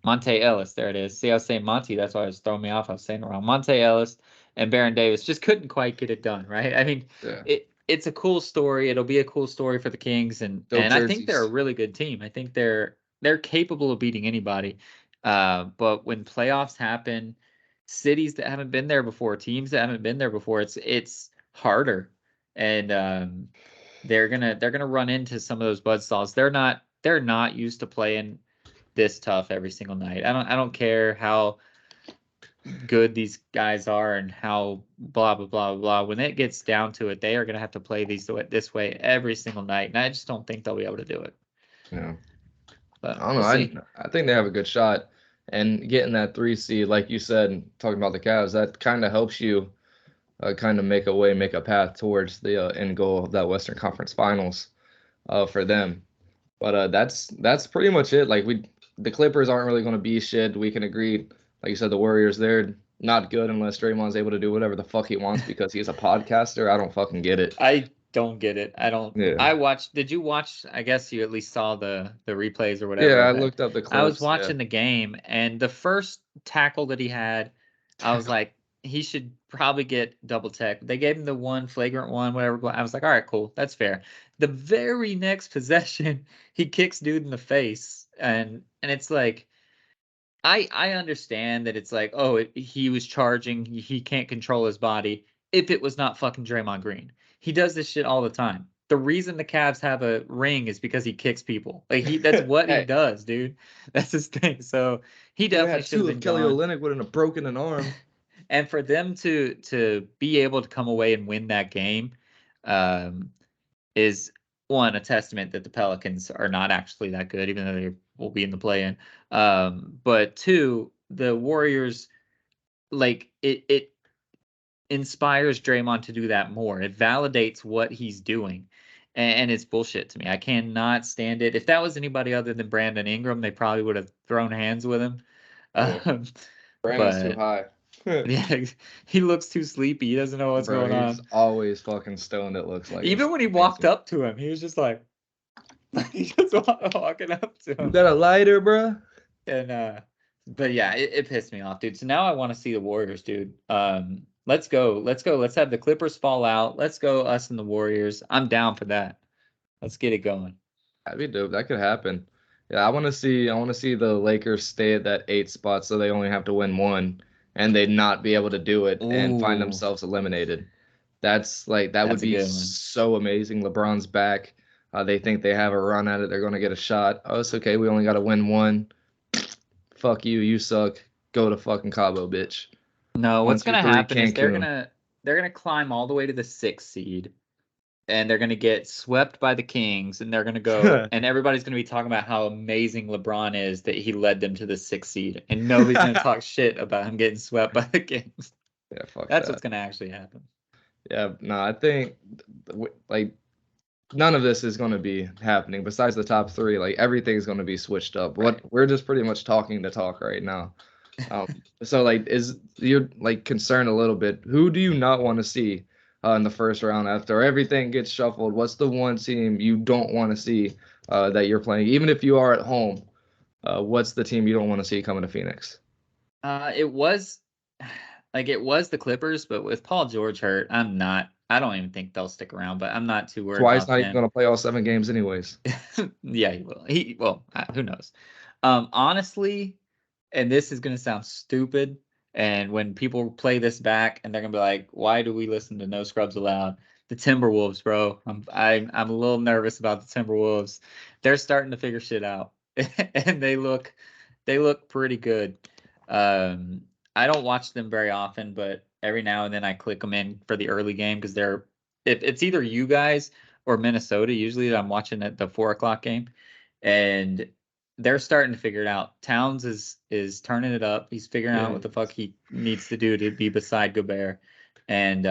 Monte Ellis. There it is. See, I was saying Monty. That's why I was throwing me off. I was saying it wrong. Monte Ellis and Baron Davis just couldn't quite get it done, right? I mean, Yeah. it's a cool story. It'll be a cool story for the Kings, and Dope I think they're a jerseys. really good team. I think they're capable of beating anybody. But when playoffs happen, cities that haven't been there before, teams that haven't been there before, it's harder, and they're gonna run into some of those buzzsaws. They're not used to playing this tough every single night. I don't care how good these guys are and how blah blah blah blah. When it gets down to it, they are gonna have to play this way every single night, and I just don't think they'll be able to do it. Yeah. But I don't we'll know. see. I think they have a good shot. And getting that 3 seed, like you said, talking about the Cavs, that kind of helps you kind of make a path towards the end goal of that Western Conference Finals for them. But that's pretty much it. Like the Clippers aren't really going to be shit. We can agree. Like you said, the Warriors, they're not good unless Draymond's able to do whatever the fuck he wants because he's a podcaster. I don't fucking get it. I don't get it. I don't. Yeah. I watched. Did you watch? I guess you at least saw the replays or Yeah, whatever. I looked up the I was clips. watching the game, and the first tackle that he had, I was like, he should probably get double tech. They gave him the one flagrant one, whatever. I was like, all right, cool, that's fair. The very next possession, he kicks dude in the face, and it's like, I understand that it's like, oh, he was charging, he can't control his body. If it was not fucking Draymond Green, he does this shit all the time. The reason the Cavs have a ring is because he kicks people. Like that's what he Hey, does, dude. That's his thing. So he we definitely had should have two been of Kelly gone. Olynyk with a broken an arm. And for them to be able to come away and win that game, is one, a testament that the Pelicans are not actually that good, even though they will be in the play-in. But two, the Warriors, like it inspires Draymond to do that more. It validates what he's doing. And it's bullshit to me. I cannot stand it. If that was anybody other than Brandon Ingram, they probably would have thrown hands with him. Yeah. Brandon's too But high. yeah, he looks too sleepy. He doesn't know what's Bro, going he's on. always fucking stoned, it looks like. Even when he walked up to him, he was just like, he just walking up to You him. got a lighter, bro? And but yeah, it pissed me off, dude. So now I want to see the Warriors, dude. Let's go. Let's have the Clippers fall out. Let's go, us and the Warriors. I'm down for that. Let's get it going. That'd be dope. That could happen. Yeah, I want to see the Lakers stay at that 8 spot so they only have to win one and they not be able to do it and find Ooh, themselves eliminated. That would that's a be good one. so amazing. LeBron's back. They think they have a run at it. They're going to get a shot. Oh, it's okay. We only got to win one. Fuck you. You suck. Go to fucking Cabo, bitch. No, One, what's two, gonna three, happen is Cancun. they're gonna climb all the way to the 6th seed, and they're gonna get swept by the Kings, and they're gonna go, and everybody's gonna be talking about how amazing LeBron is that he led them to the 6th seed, and nobody's gonna talk shit about him getting swept by the Kings. Yeah, fuck That's what's that. gonna actually happen. Yeah, no, I think like none of this is going to be happening besides the top three. Like everything's going to be switched up. Right. What we're just pretty much talking the talk right now. So like, is you're like concerned a little bit? Who do you not want to see in the first round after everything gets shuffled? What's the one team you don't want to see that you're playing, even if you are at home? What's the team you don't want to see coming to Phoenix? It was it was the Clippers, but with Paul George hurt, I don't even think they'll stick around, but I'm not too worried Kawhi's about not even them. going to play all 7 games anyways. Yeah, he will. Who knows? Honestly, and this is gonna sound stupid, and when people play this back and they're gonna be like, "Why do we listen to No Scrubs Allowed?" The Timberwolves, bro. I'm a little nervous about the Timberwolves. They're starting to figure shit out, and they look pretty good. Um, I don't watch them very often, but every now and then I click them in for the early game because they're if it's either you guys or Minnesota. Usually I'm watching at the 4 o'clock game, and they're starting to figure it out. Towns is turning it up. He's figuring out Yeah. what the fuck he needs to do to be beside Gobert, and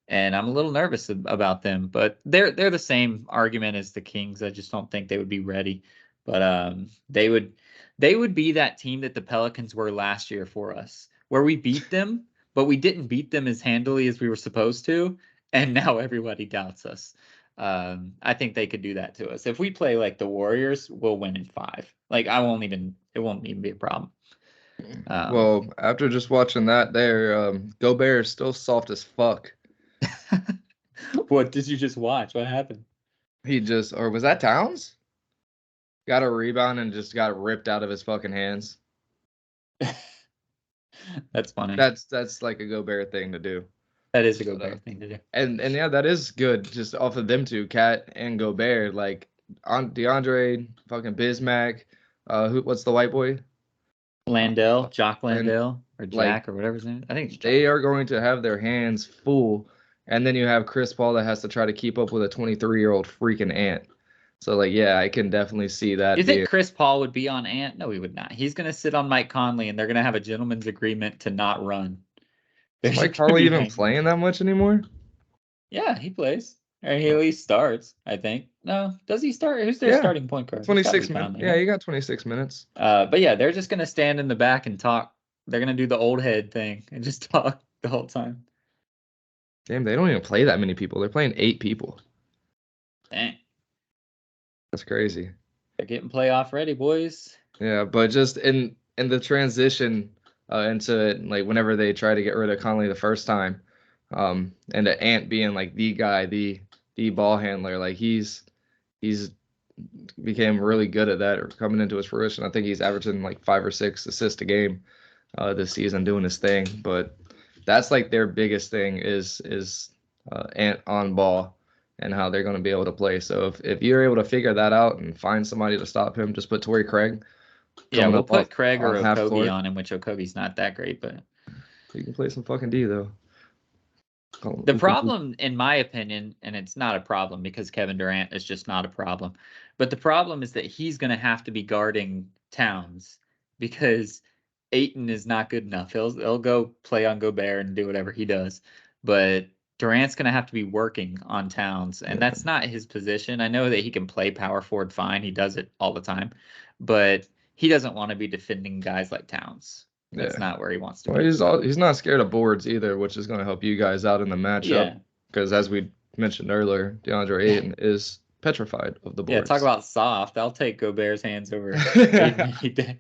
and I'm a little nervous about them. But they're the same argument as the Kings. I just don't think they would be ready. But they would be that team that the Pelicans were last year for us, where we beat them, but we didn't beat them as handily as we were supposed to, and now everybody doubts us. I think they could do that to us. If we play like the Warriors, we'll win in 5. Like it won't even be a problem. Um, Well, after just watching that, there, Gobert is still soft as fuck. what did you just watch? What happened? Or was that Towns? Got a rebound and just got ripped out of his fucking hands. That's funny. That's like a Gobert thing to do. That is a But Gobert thing to do. and yeah, that is good. Just off of them two, Cat and Gobert, like on DeAndre, fucking Bismack, what's the white boy? Landell, Jock And Landell, or like Jack, or whatever his name is. I think it's Jock. they are going to have their hands full, and then you have Chris Paul that has to try to keep up with a 23-year-old freaking ant. So like, yeah, I can definitely see You that think being. Chris Paul would be on Ant? No, he would not. He's going to sit on Mike Conley, and they're going to have a gentleman's agreement to not run. They're Is just Mike going to Conley be even hanging. playing that much anymore? Yeah, he plays. Or he at least starts, I think. No, does he start? Who's their Yeah, starting point guard? It's got to be 26 minutes. Conley, Yeah, right? you got 26 minutes. But yeah, they're just going to stand in the back and talk. They're going to do the old head thing and just talk the whole time. Damn, they don't even play that many people. They're playing 8 people. Dang. That's crazy. They're getting playoff ready, boys. Yeah, but just in the transition into it, like whenever they try to get rid of Conley the first time, and the Ant being like the guy, the ball handler, like he's became really good at that or coming into his fruition. I think he's averaging like 5 or 6 assists a game this season doing his thing. But that's like their biggest thing is Ant on ball and how they're going to be able to play. So if you're able to figure that out and find somebody to stop him, just put Torrey Craig Yeah, coming we'll up off put Craig or on half Okogie court. on him, which Okogie's not that great, but You can play some fucking D though. the problem, in my opinion, and it's not a problem because Kevin Durant is just not a problem, but the problem is that he's going to have to be guarding Towns because Ayton is not good enough. He'll go play on Gobert and do whatever he does, but Durant's going to have to be working on Towns, and Yeah. that's not his position. I know that he can play power forward fine. He does it all the time, but he doesn't want to be defending guys like Towns. That's Yeah. not where he wants to Well, be. he's not scared of boards either, which is going to help you guys out in the matchup. Yeah. Because as we mentioned earlier, DeAndre Ayton is petrified of the Yeah, talk boards. about soft. I'll take Gobert's hands over Aiden any day.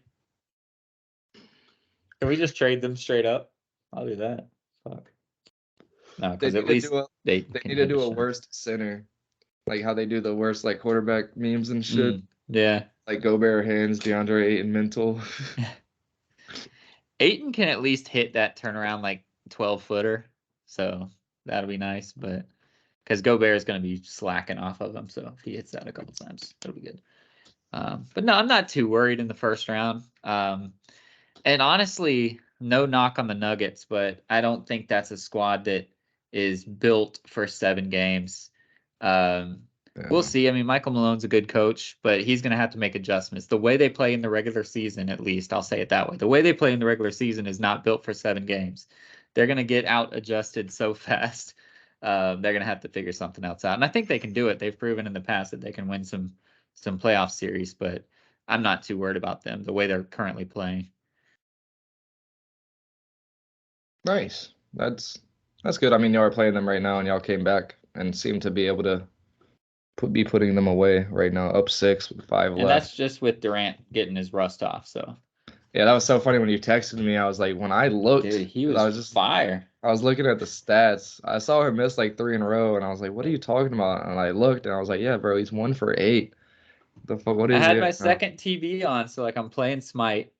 Can we just trade them straight up? I'll do that. Fuck. No, They because need at to least do a they they can need to hit a do a shot. worst center, like how they do the worst like quarterback memes and shit. Yeah. Like Gobert hands, DeAndre Ayton mental. Ayton can at least hit that turnaround like 12-footer, so that'll be nice. But because Gobert is going to be slacking off of him, so if he hits that a couple times, that'll be good. But no, I'm not too worried in the first round. And honestly, no knock on the Nuggets, but I don't think that's a squad that is built for 7 games. Um, we'll Yeah. see. I mean, Michael Malone's a good coach, but he's going to have to make adjustments. The way they play in the regular season, at least, I'll say it that way. The way they play in the regular season is not built for 7 games. They're going to get out adjusted so fast. They're going to have to figure something else out. And I think they can do it. They've proven in the past that they can win some playoff series, but I'm not too worried about them the way they're currently playing. Nice. That's good. I mean, y'all are playing them right now, and y'all came back and seem to be able to be putting them away right now, up 6 with 5 And left. that's just with Durant getting his rust off. So, Yeah, that was so funny when you texted me. I was like, when I looked, dude, he 'cause was fire. I was looking at the stats. I saw him miss like 3 in a row, and I was like, what are you talking about? And I looked, and I was like, yeah, bro, he's 1 for 8. The fuck? What I is he had my at now? second TV on, so like I'm playing Smite,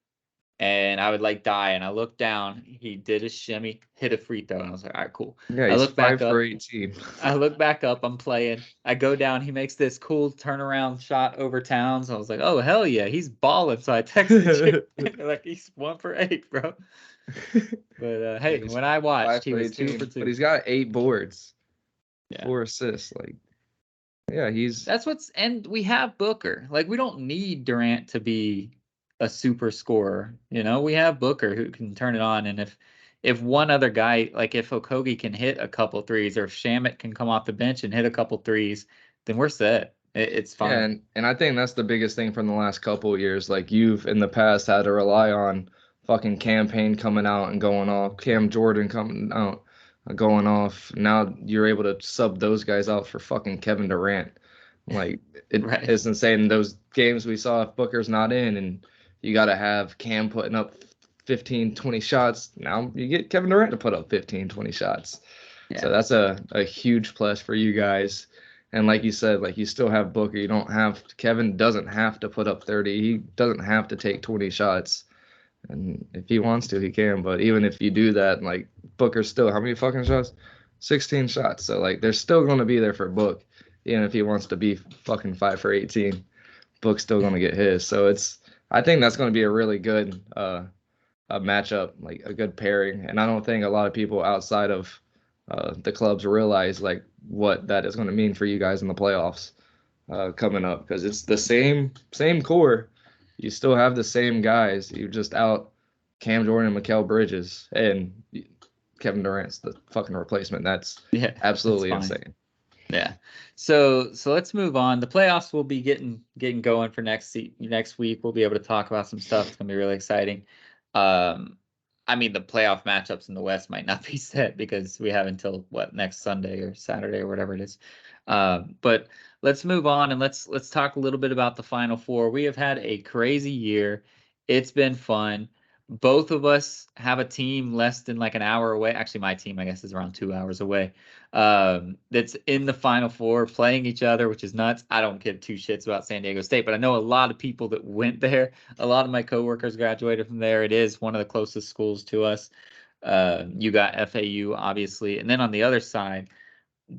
and I would like die, and I looked down. He did a shimmy, hit a free throw, and I was like, all right, cool. Yeah, I he's look back 5 for up. 18. I look back up. I'm playing. I go down. He makes this cool turnaround shot over Towns. I was like, oh hell yeah, he's balling. So I texted you, and they're like, he's 1 for 8, bro. But Yeah, hey, he's when I watched, 5 he for was 2 for 18, but 2. he's got 8 boards, Yeah. 4 assists. Like, yeah, he's That's and we have Booker. Like we don't need Durant to be a super scorer. We have Booker who can turn it on. And if one other guy, like if Okogie can hit a couple threes, or if Shamit can come off the bench and hit a couple threes, then we're set. It's yeah, fine. and I think that's the biggest thing from the last couple of years. Like you've in the past had to rely on fucking campaign coming out and going off, Cam Jordan coming out, going off. Now you're able to sub those guys out for fucking Kevin Durant. Like Right. it's insane. Those games we saw if Booker's not in and you got to have Cam putting up 15, 20 shots. Now you get Kevin Durant to put up 15, 20 shots. So Yeah. that's a huge plus for you guys. And like you said, like you still have Booker. You don't have Kevin doesn't have to put up 30. He doesn't have to take 20 shots. And if he wants to, he can. But even if you do that, like Booker's still how many fucking shots? 16 shots. So like they're still gonna be there for Book. Even if he wants to be fucking 5 for 18, Book's still gonna get his. So I think that's gonna be a really good a matchup, like a good pairing. And I don't think a lot of people outside of the clubs realize like what that is going to mean for you guys in the playoffs coming up because it's the same core. You still have the same guys. You just out Cam Jordan and Mikal Bridges and Kevin Durant's the fucking replacement. That's Yeah. That's absolutely fine. insane. Yeah. So let's move on. The playoffs will be getting going for next week. We'll be able to talk about some stuff. It's gonna be really exciting. I mean the playoff matchups in the West might not be set because we have until next Sunday or Saturday or whatever it is. But let's move on and let's talk a little bit about the Final Four. We have had a crazy year. It's been fun. Both of us have a team less than like an hour away. Actually, my team, I guess, is around 2 hours away. That's in the Final Four playing each other, which is nuts. I don't give two shits about San Diego State, but I know a lot of people that went there. A lot of my coworkers graduated from there. It is one of the closest schools to us. You got FAU, obviously. And then on the other side,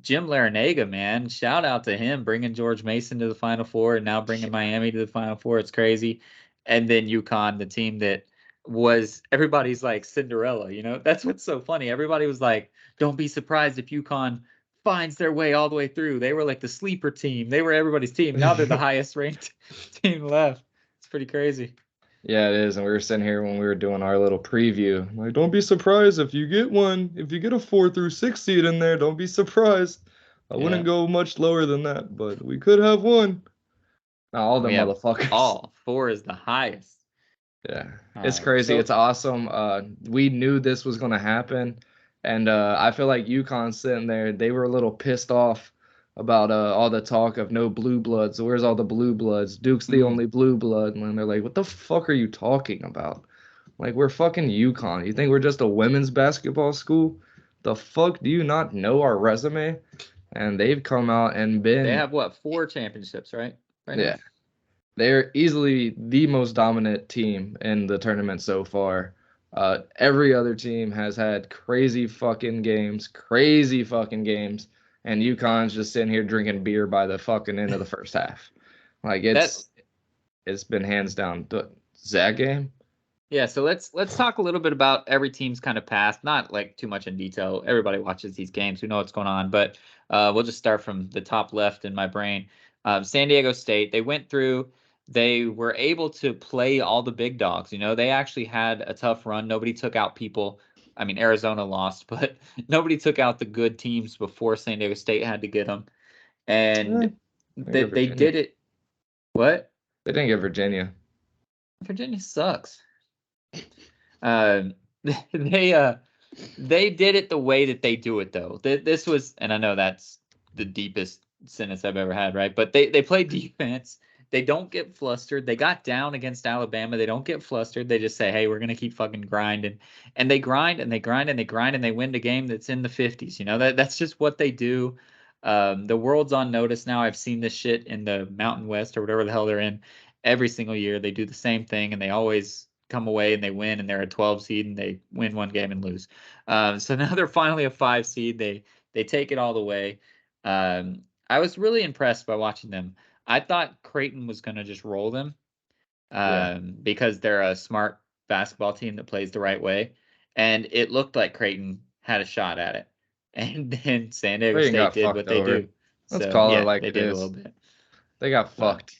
Jim Larinaga, man, shout out to him bringing George Mason to the Final Four and now bringing Miami to the Final Four. It's crazy. And then UConn, the team that was everybody's like Cinderella, That's what's so funny. Everybody was like, don't be surprised if UConn finds their way all the way through. They were like the sleeper team. They were everybody's team. Now they're the highest ranked team left. It's pretty crazy. Yeah, it is. And we were sitting here when we were doing our little preview. Like, don't be surprised if you get one. If you get a 4 through 6 seed in there, don't be surprised. I Yeah. wouldn't go much lower than that, but we could have one. Now, all We them have motherfuckers. all four is the highest. Yeah, All it's right. crazy. So It's awesome. We knew this was gonna happen, and I feel like UConn sitting there, they were a little pissed off about all the talk of no blue bloods. Where's all the blue bloods? Duke's the mhm. only blue blood, and they're like, what the fuck are you talking about? Like we're fucking UConn. You think we're just a women's basketball school? The fuck do you not know our resume? And they've come out and They been have what, 4 championships, right? Right now? yeah. they're easily the most dominant team in the tournament so far. Every other team has had crazy fucking games, and UConn's just sitting here drinking beer by the fucking end of the first half. Like That it's been hands down. That game? Yeah, so let's talk a little bit about every team's kind of past, not like too much in detail. Everybody watches these games, we know what's going on, but we'll just start from the top left in my brain. San Diego State, they went through, they were able to play all the big dogs. They actually had a tough run. Nobody took out people. I mean, Arizona lost, but nobody took out the good teams before San Diego State had to get them, and they did it. What? They didn't get Virginia. Virginia sucks. Uh, they did it the way that they do it though. This was, and I know that's the deepest sentence I've ever had, right? But they play defense. They don't get flustered. They got down against Alabama. They don't get flustered. They just say, "Hey, we're gonna keep fucking grinding," and they grind and they grind and they grind and they win the game that's in the 50s. That's just what they do. The world's on notice now. I've seen this shit in the Mountain West or whatever the hell they're in every single year. They do the same thing and they always come away and they win and they're a 12 seed and they win one game and lose. So now they're finally a 5 seed. They take it all the way. I was really impressed by watching them. I thought Creighton was going to just roll them because they're a smart basketball team that plays the right way. And it looked like Creighton had a shot at it. And then San Diego State did what they do. Let's call it like they it did is. A little bit. They got fucked.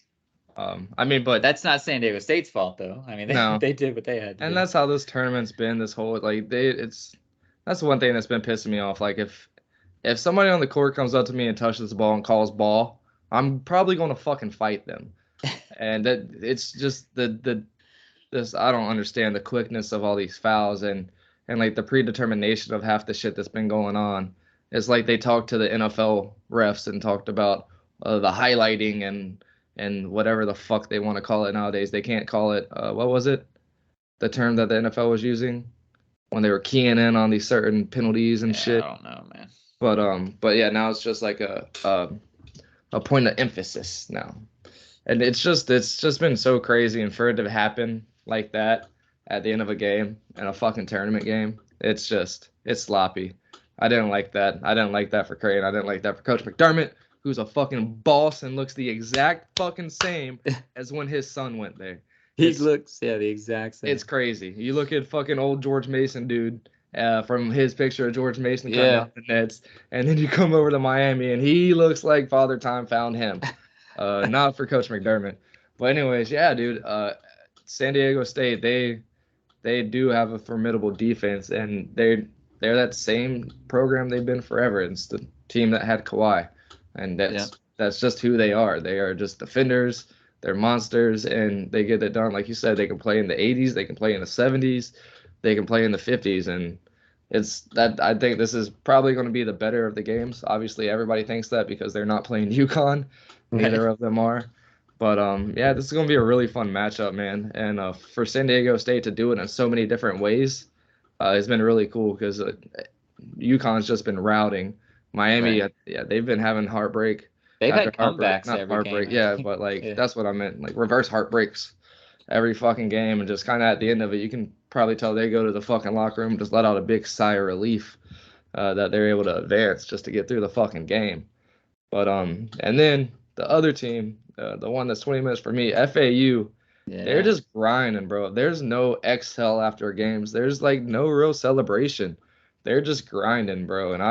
But that's not San Diego State's fault, though. I mean, they did what they had to and do. That's how this tournament's been. This whole that's one thing that's been pissing me off. Like if somebody on the court comes up to me and touches the ball and calls ball, I'm probably going to fucking fight them. And it's just this I don't understand the quickness of all these fouls and like the predetermination of half the shit that's been going on. It's like they talked to the NFL refs and talked about the highlighting and whatever the fuck they want to call it nowadays. They can't call it what was it? The term that the NFL was using when they were keying in on these certain penalties and shit. I don't know, man. But yeah, now it's just like a point of emphasis now. And it's just been so crazy, and for it to happen like that at the end of a game in a fucking tournament game, it's sloppy. I didn't like that. I didn't like that for Creighton. I didn't like that for Coach McDermott, who's a fucking boss and looks the exact fucking same as when his son went there. He looks the exact same. It's crazy. You look at fucking old George Mason, dude, from his picture of George Mason cutting out the Nets, and then you come over to Miami and he looks like Father Time found him. Not for Coach McDermott. But anyways, yeah, dude, San Diego State, they do have a formidable defense, and they're that same program they've been forever. It's the team that had Kawhi, and that's just who they are. They are just defenders. They're monsters, and they get it done. Like you said, they can play in the 80s, they can play in the 70s, they can play in the 50s, and I think this is probably going to be the better of the games. Obviously, everybody thinks that because they're not playing UConn. Neither of them are. But yeah, this is going to be a really fun matchup, man. And for San Diego State to do it in so many different ways, it's been really cool because UConn's just been routing. Miami, they've been having heartbreak. They've had comebacks not every heartbreak, game. But that's what I meant. Like reverse heartbreaks every fucking game, and just kind of at the end of it, you can probably tell they go to the fucking locker room, just let out a big sigh of relief that they're able to advance just to get through the fucking game. But and then the other team, the one that's 20 minutes for me, FAU, they're just grinding, bro. There's no exhale after games. There's like no real celebration. They're just grinding, bro. And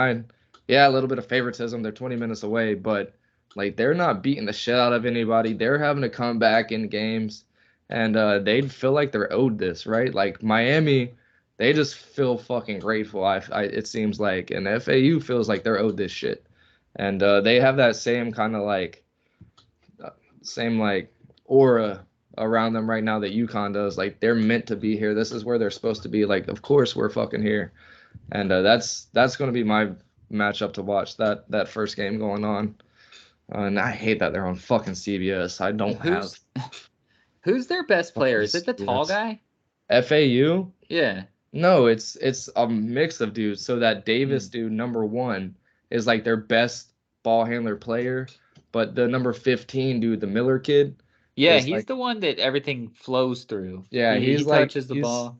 a little bit of favoritism. They're 20 minutes away, but like they're not beating the shit out of anybody. They're having to come back in games, and they feel like they're owed this, right? Like Miami, they just feel fucking grateful. It seems like, and FAU feels like they're owed this shit. And they have that same kind of same aura around them right now that UConn does. Like they're meant to be here. This is where they're supposed to be. Like, of course we're fucking here. And that's going to be my matchup to watch, that first game going on. And I hate that they're on fucking CBS. I don't have. Who's their best player? Is it the tall guy? FAU? Yeah. No, it's a mix of dudes. So that Davis dude, number 1, is like their best ball handler player, but the number 15 dude, the Miller kid, Yeah, It's he's like the one that everything flows through. yeah, He he's like touches the ball.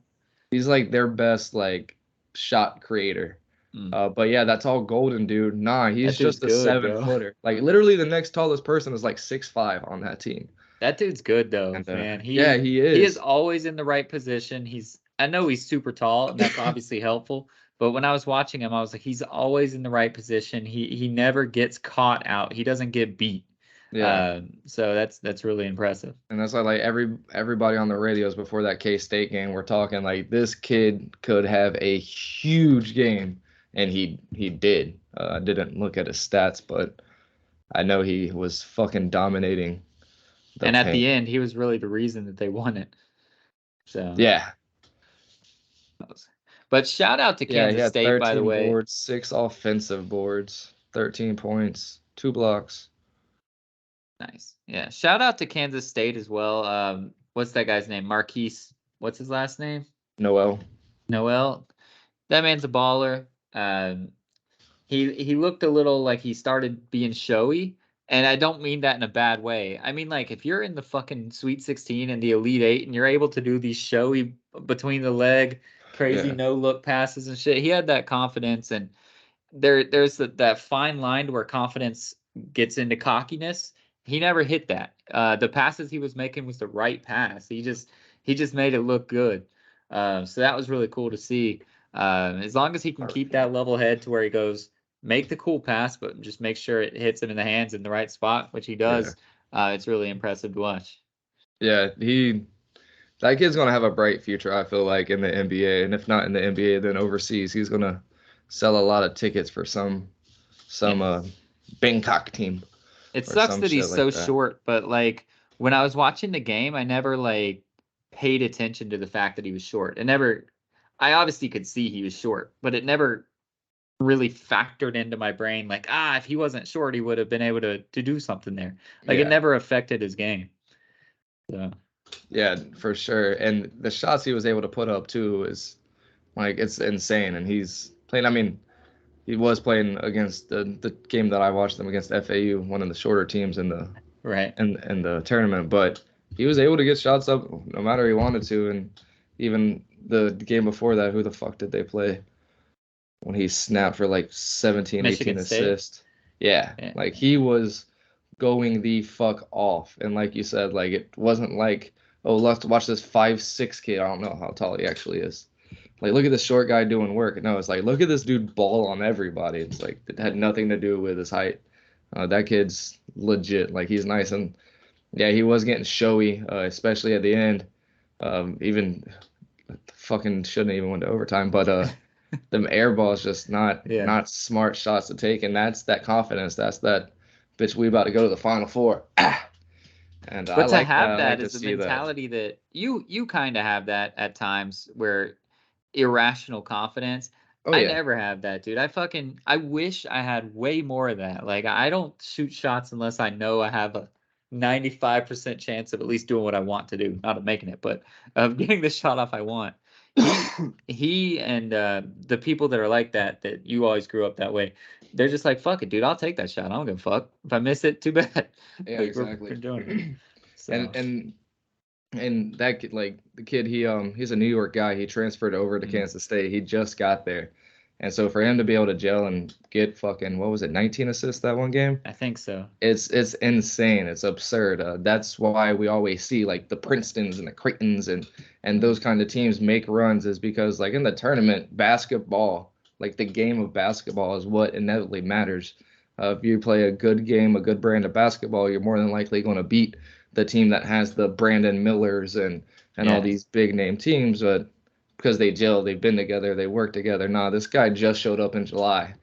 he's like their best like shot creator. But yeah, that's all Golden, dude. Nah, That he's dude's just a good, 7 bro. footer. Like literally, the next tallest person is like 6'5" on that team. That dude's good though, And man. yeah, He he he is is. always in the right position. I know he's super tall, and that's obviously helpful. But when I was watching him, I was like, he's always in the right position. He never gets caught out. He doesn't get beat. Yeah, So that's really impressive. and that's why like everybody on the radios before that K-State game, we're talking like this kid could have a huge game, and he did. I didn't look at his stats, but I know he was fucking dominating the And at paint. the end, he was really the reason that they won it. So, Yeah, but shout out to yeah, he Kansas had State, by the 13 way. boards, 6 offensive boards, 13 points, 2 blocks. Nice. Yeah. Shout out to Kansas State as well. What's that guy's name? Marquise. What's his last name? Noel. Noel. That man's a baller. He looked a little like he started being showy, and I don't mean that in a bad way. I mean, like, if you're in the fucking Sweet 16 and the Elite Eight and you're able to do these showy between the leg, crazy Yeah. no look passes and shit, he had that confidence. And there's that fine line to where confidence gets into cockiness. He never hit that. The passes he was making was the right pass. He just made it look good. So that was really cool to see. As long as he can keep that level head to where he goes, make the cool pass, but just make sure it hits him in the hands in the right spot, which he Yeah. does. It's really impressive to watch. Yeah, that kid's gonna have a bright future, I feel like, in the NBA, and if not in the NBA, then overseas. He's gonna sell a lot of tickets for some Yeah. Bangkok team It or sucks some that he's shit so like that. short, but like when I was watching the game, I never like paid attention to the fact that he was short. I obviously could see he was short, but it never really factored into my brain like, if he wasn't short, he would have been able to do something there. Like it Yeah, never affected his game. So yeah, for sure. And the shots he was able to put up too is like it's insane. And he's playing. I mean, he was playing against the game that I watched them against FAU, one of the shorter teams in the right. in the tournament, but he was able to get shots up no matter he wanted to. And even the game before that, who the fuck did they play when he snapped for like 17, 18 Michigan State. assists? Yeah, Yeah. like he was going the fuck off. And like you said, like it wasn't like, oh, let's watch this 5'6" kid. I don't know how tall he actually is. Like, look at this short guy doing work. No, it's like, look at this dude ball on everybody. It's like, it had nothing to do with his height. That kid's legit. Like, he's nice. And yeah, he was getting showy, especially at the end. Even fucking shouldn't even went to overtime, but them air balls just Yeah. not smart shots to take, and that's that confidence. That's that bitch. We about to go to the Final Four. And I But to like that. have I like that to is the see that. mentality that you kind of have that at times where irrational confidence. Oh I yeah, never have that, dude. I wish I had way more of that. Like I don't shoot shots unless I know I have a 95% chance of at least doing what I want to do, not of making it, but of getting the shot off I want. He and the people that are like that you always grew up that way. They're just like, fuck it, dude. I'll take that shot. I don't give a fuck. If I miss it, too bad. yeah, Like we're exactly. doing it. and So and and that kid, like the kid, he's a New York guy. He transferred over to mm, Kansas State. He just got there, and so for him to be able to gel and get fucking what was it, 19 assists that one game? I think so. It's insane. It's absurd. That's why we always see like the Princetons and the Creightons and those kind of teams make runs is because like in the tournament, basketball, like the game of basketball is what inevitably matters. If you play a good game, a good brand of basketball, you're more than likely going to beat the team that has the Brandon Millers and all Yes. these big name teams. But because they gel, they've been together, they work together. Nah, this guy just showed up in July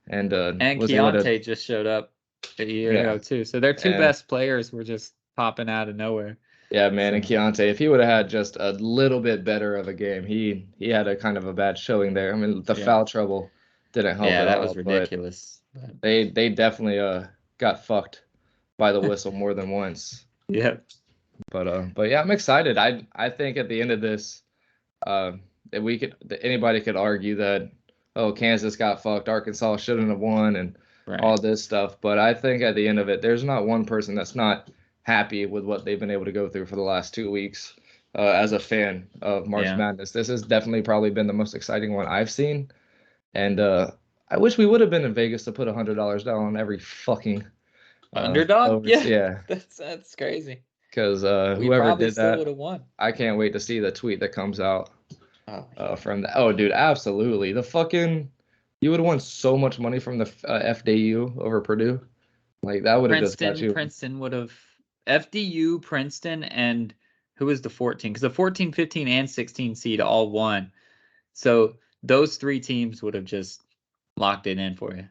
and And was able to Keontae just showed up a year yeah. ago too. So their two And best players were just popping out of nowhere. yeah, man, and So Keontae, if he would have had just a little bit better of a game, he had a kind of a bad showing there. I mean, the yeah. foul trouble didn't help Yeah, at that was all, but ridiculous. But they definitely got fucked by the whistle more than once. yeah. But yeah, I'm excited. I think at the end of this, that that anybody could argue that oh Kansas got fucked, Arkansas shouldn't have won, and Right. all this stuff. But I think at the end of it, there's not one person that's not happy with what they've been able to go through for the last 2 weeks. As a fan of March Yeah. Madness, this has definitely probably been the most exciting one I've seen. And I wish we would have been in Vegas to put $100 down on every fucking Underdog? overs. Yeah. Yeah, That's crazy. because We whoever probably did still would that, have won. I can't wait to see the tweet that comes out Oh, yeah. from that. Oh, dude, absolutely. The fucking you would have won so much money from the FDU over Purdue. Like that would have just got you. Princeton would have FDU, Princeton, and who was the 14? Because the 14, 15, and 16 seed all won. So those 3 teams would have just locked it in for you.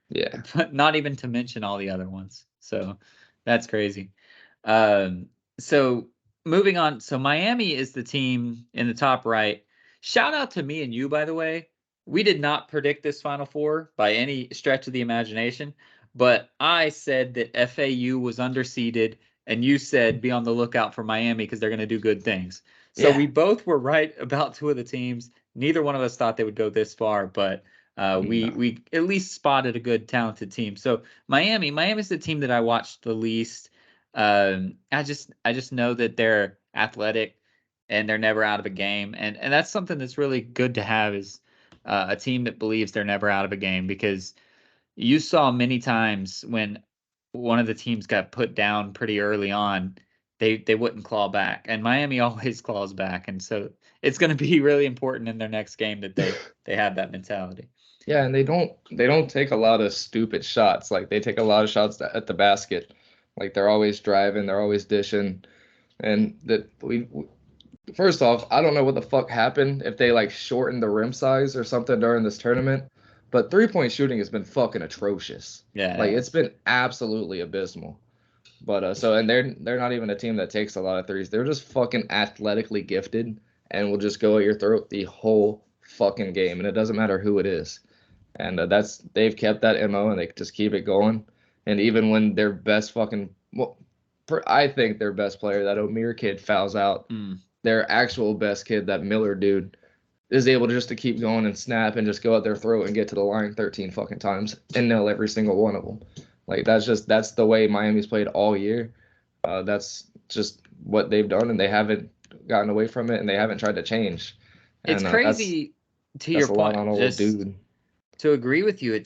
Yeah. But not even to mention all the other ones. So that's crazy. So moving on. So Miami is the team in the top right. Shout out to me and you, by the way. We did not predict this Final Four by any stretch of the imagination, but I said that FAU was underseeded, and you said be on the lookout for Miami because they're going to do good things. So Yeah. we both were right about 2 of the teams. Neither one of us thought they would go this far, but we at least spotted a good, talented team. So Miami's the team that I watched the least. I just know that they're athletic and they're never out of a game, and that's something that's really good to have is a team that believes they're never out of a game, because you saw many times when one of the teams got put down pretty early on, they wouldn't claw back, and Miami always claws back, and so it's going to be really important in their next game that they have that mentality. Yeah, and they don't take a lot of stupid shots. Like they take a lot of shots at the basket. Like they're always driving, they're always dishing, and that we first off, I don't know what the fuck happened if they like shortened the rim size or something during this tournament, but 3-point shooting has been fucking atrocious. Yeah, Like it's been absolutely abysmal. But and they're not even a team that takes a lot of threes. They're just fucking athletically gifted and will just go at your throat the whole fucking game, and it doesn't matter who it is. And they've kept that MO and they just keep it going. And even when their best fucking I think their best player, that Omier kid, fouls out, their actual best kid, that Miller dude, is able to just to keep going and snap and just go at their throat and get to the line 13 fucking times and nail every single one of them. Like that's the way Miami's played all year. That's just what they've done, and they haven't gotten away from it, and they haven't tried to change. It's And crazy to that's your a lot point. on old dude. To agree with you,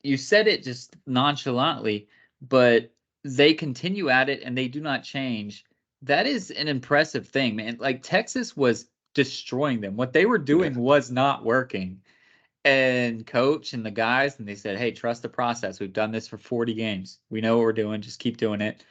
you said it just nonchalantly, but they continue at it and they do not change. That is an impressive thing, man. Like Texas was destroying them. What they were doing was not working. And coach and the guys, and they said, hey, trust the process. We've done this for 40 games. We know what we're doing. Just keep doing it.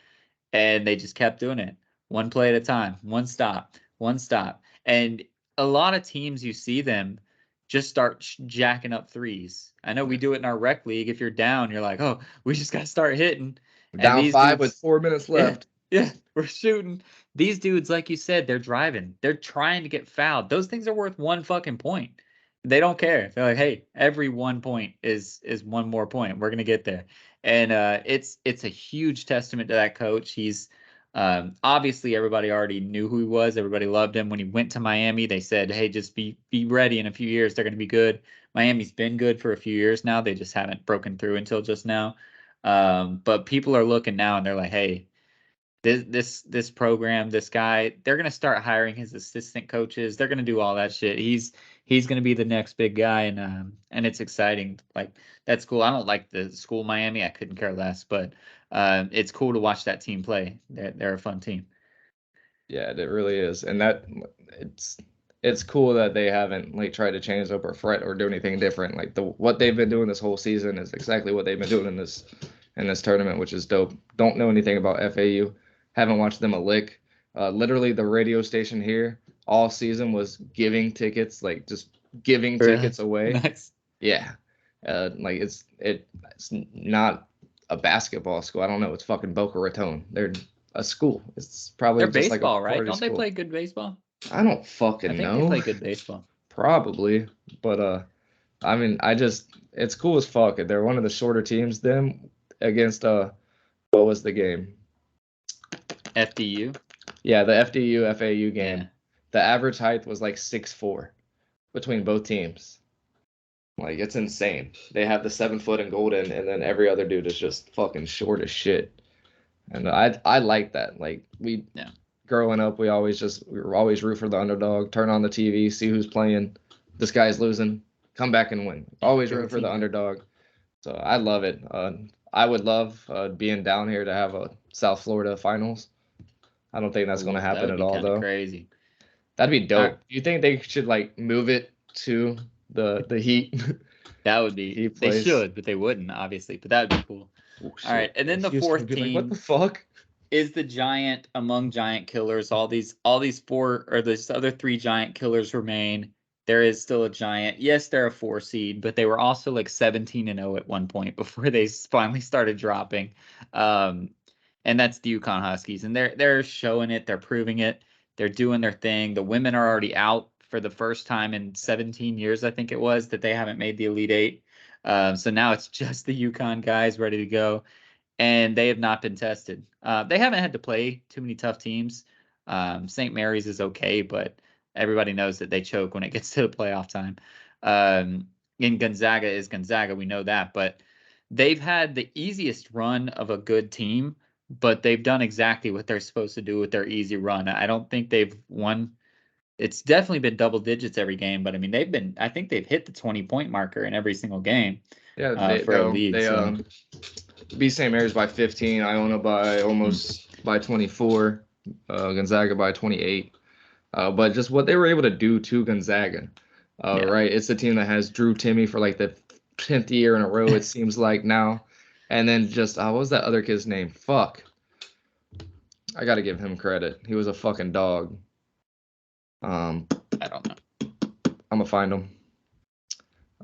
And they just kept doing it. One play at a time, one stop, one stop. And a lot of teams, you see them just start jacking up threes. I know we do it in our rec league. If you're down, you're like, oh, we just got to start hitting. And Down these 5 dudes, with 4 minutes left. Yeah, we're shooting. These dudes, like you said, they're driving. They're trying to get fouled. Those things are worth 1 fucking point. They don't care. They're like, hey, every 1 point is 1 more point. We're gonna get there. And it's a huge testament to that coach. He's obviously everybody already knew who he was. Everybody loved him when he went to Miami. They said, hey, just be ready. In a few years, they're gonna be good. Miami's been good for a few years now. They just haven't broken through until just now. But people are looking now and they're like, hey, this program, this guy, they're gonna start hiring his assistant coaches. They're gonna do all that shit. He's gonna be the next big guy, and it's exciting. Like that's cool. I don't like the school Miami. I couldn't care less, but it's cool to watch that team play. They're a fun team. Yeah, it really is, and that it's cool that they haven't like tried to change up or fret or do anything different. Like what they've been doing this whole season is exactly what they've been doing in this tournament, which is dope. Don't know anything about FAU, haven't watched them a lick. Literally, the radio station here all season was giving tickets, like just giving tickets away. Nice. Yeah, like it's not a basketball school. I don't know. It's fucking Boca Raton. They're a school. It's probably They're just baseball, like a right? Don't they school. play good baseball? I don't fucking I think know. they play good baseball. Probably, but I mean, it's cool as fuck. They're one of the shorter teams. Them against what was the game? FDU. Yeah, the FDU FAU game. Yeah. The average height was like 6'4" between both teams. Like it's insane. They have the 7 foot in Golden, and then every other dude is just fucking short as shit. And I like that. Like Yeah. growing up, we were always root for the underdog. Turn on the TV, see who's playing. This guy's losing, come back and win. Always Go rooting for the team. underdog. So I love it. I would love being down here to have a South Florida finals. I don't think that's going to Oh, that happen would at be all kind of though. crazy. That'd be All right. dope. Do you think they should like move it to the Heat That would be, Heat they place? should, but they wouldn't, obviously. But that would be cool. Oh All right. shit! And Yeah, then the Houston would fourth be like, what the team fuck? is the giant among giant killers. All these four or these other three giant killers remain. There is still a giant. Yes, they're a 4 seed, but they were also like 17-0 at one point before they finally started dropping. Um, and that's the UConn Huskies, and they're showing it. They're proving it. They're doing their thing. The women are already out for the first time in 17 years, I think it was, that they haven't made the Elite Eight. So now it's just the UConn guys ready to go, and they have not been tested. They haven't had to play too many tough teams. St. Mary's is okay, but everybody knows that they choke when it gets to the playoff time. And Gonzaga is Gonzaga, we know that, but they've had the easiest run of a good team, but they've done exactly what they're supposed to do with their easy run. I don't think they've won. It's definitely been double digits every game, but I mean, I think they've hit the 20-point marker in every single game Yeah, for a lead. they So beat St. Mary's by 15, Iona by almost by 24, Gonzaga by 28. But just what they were able to do to Gonzaga, yeah. right? It's the team that has Drew Timmy for like the 10th year in a row, it seems like now. And then just, what was that other kid's name? Fuck. I got to give him credit. He was a fucking dog. Um, I don't know. I'm going to find him.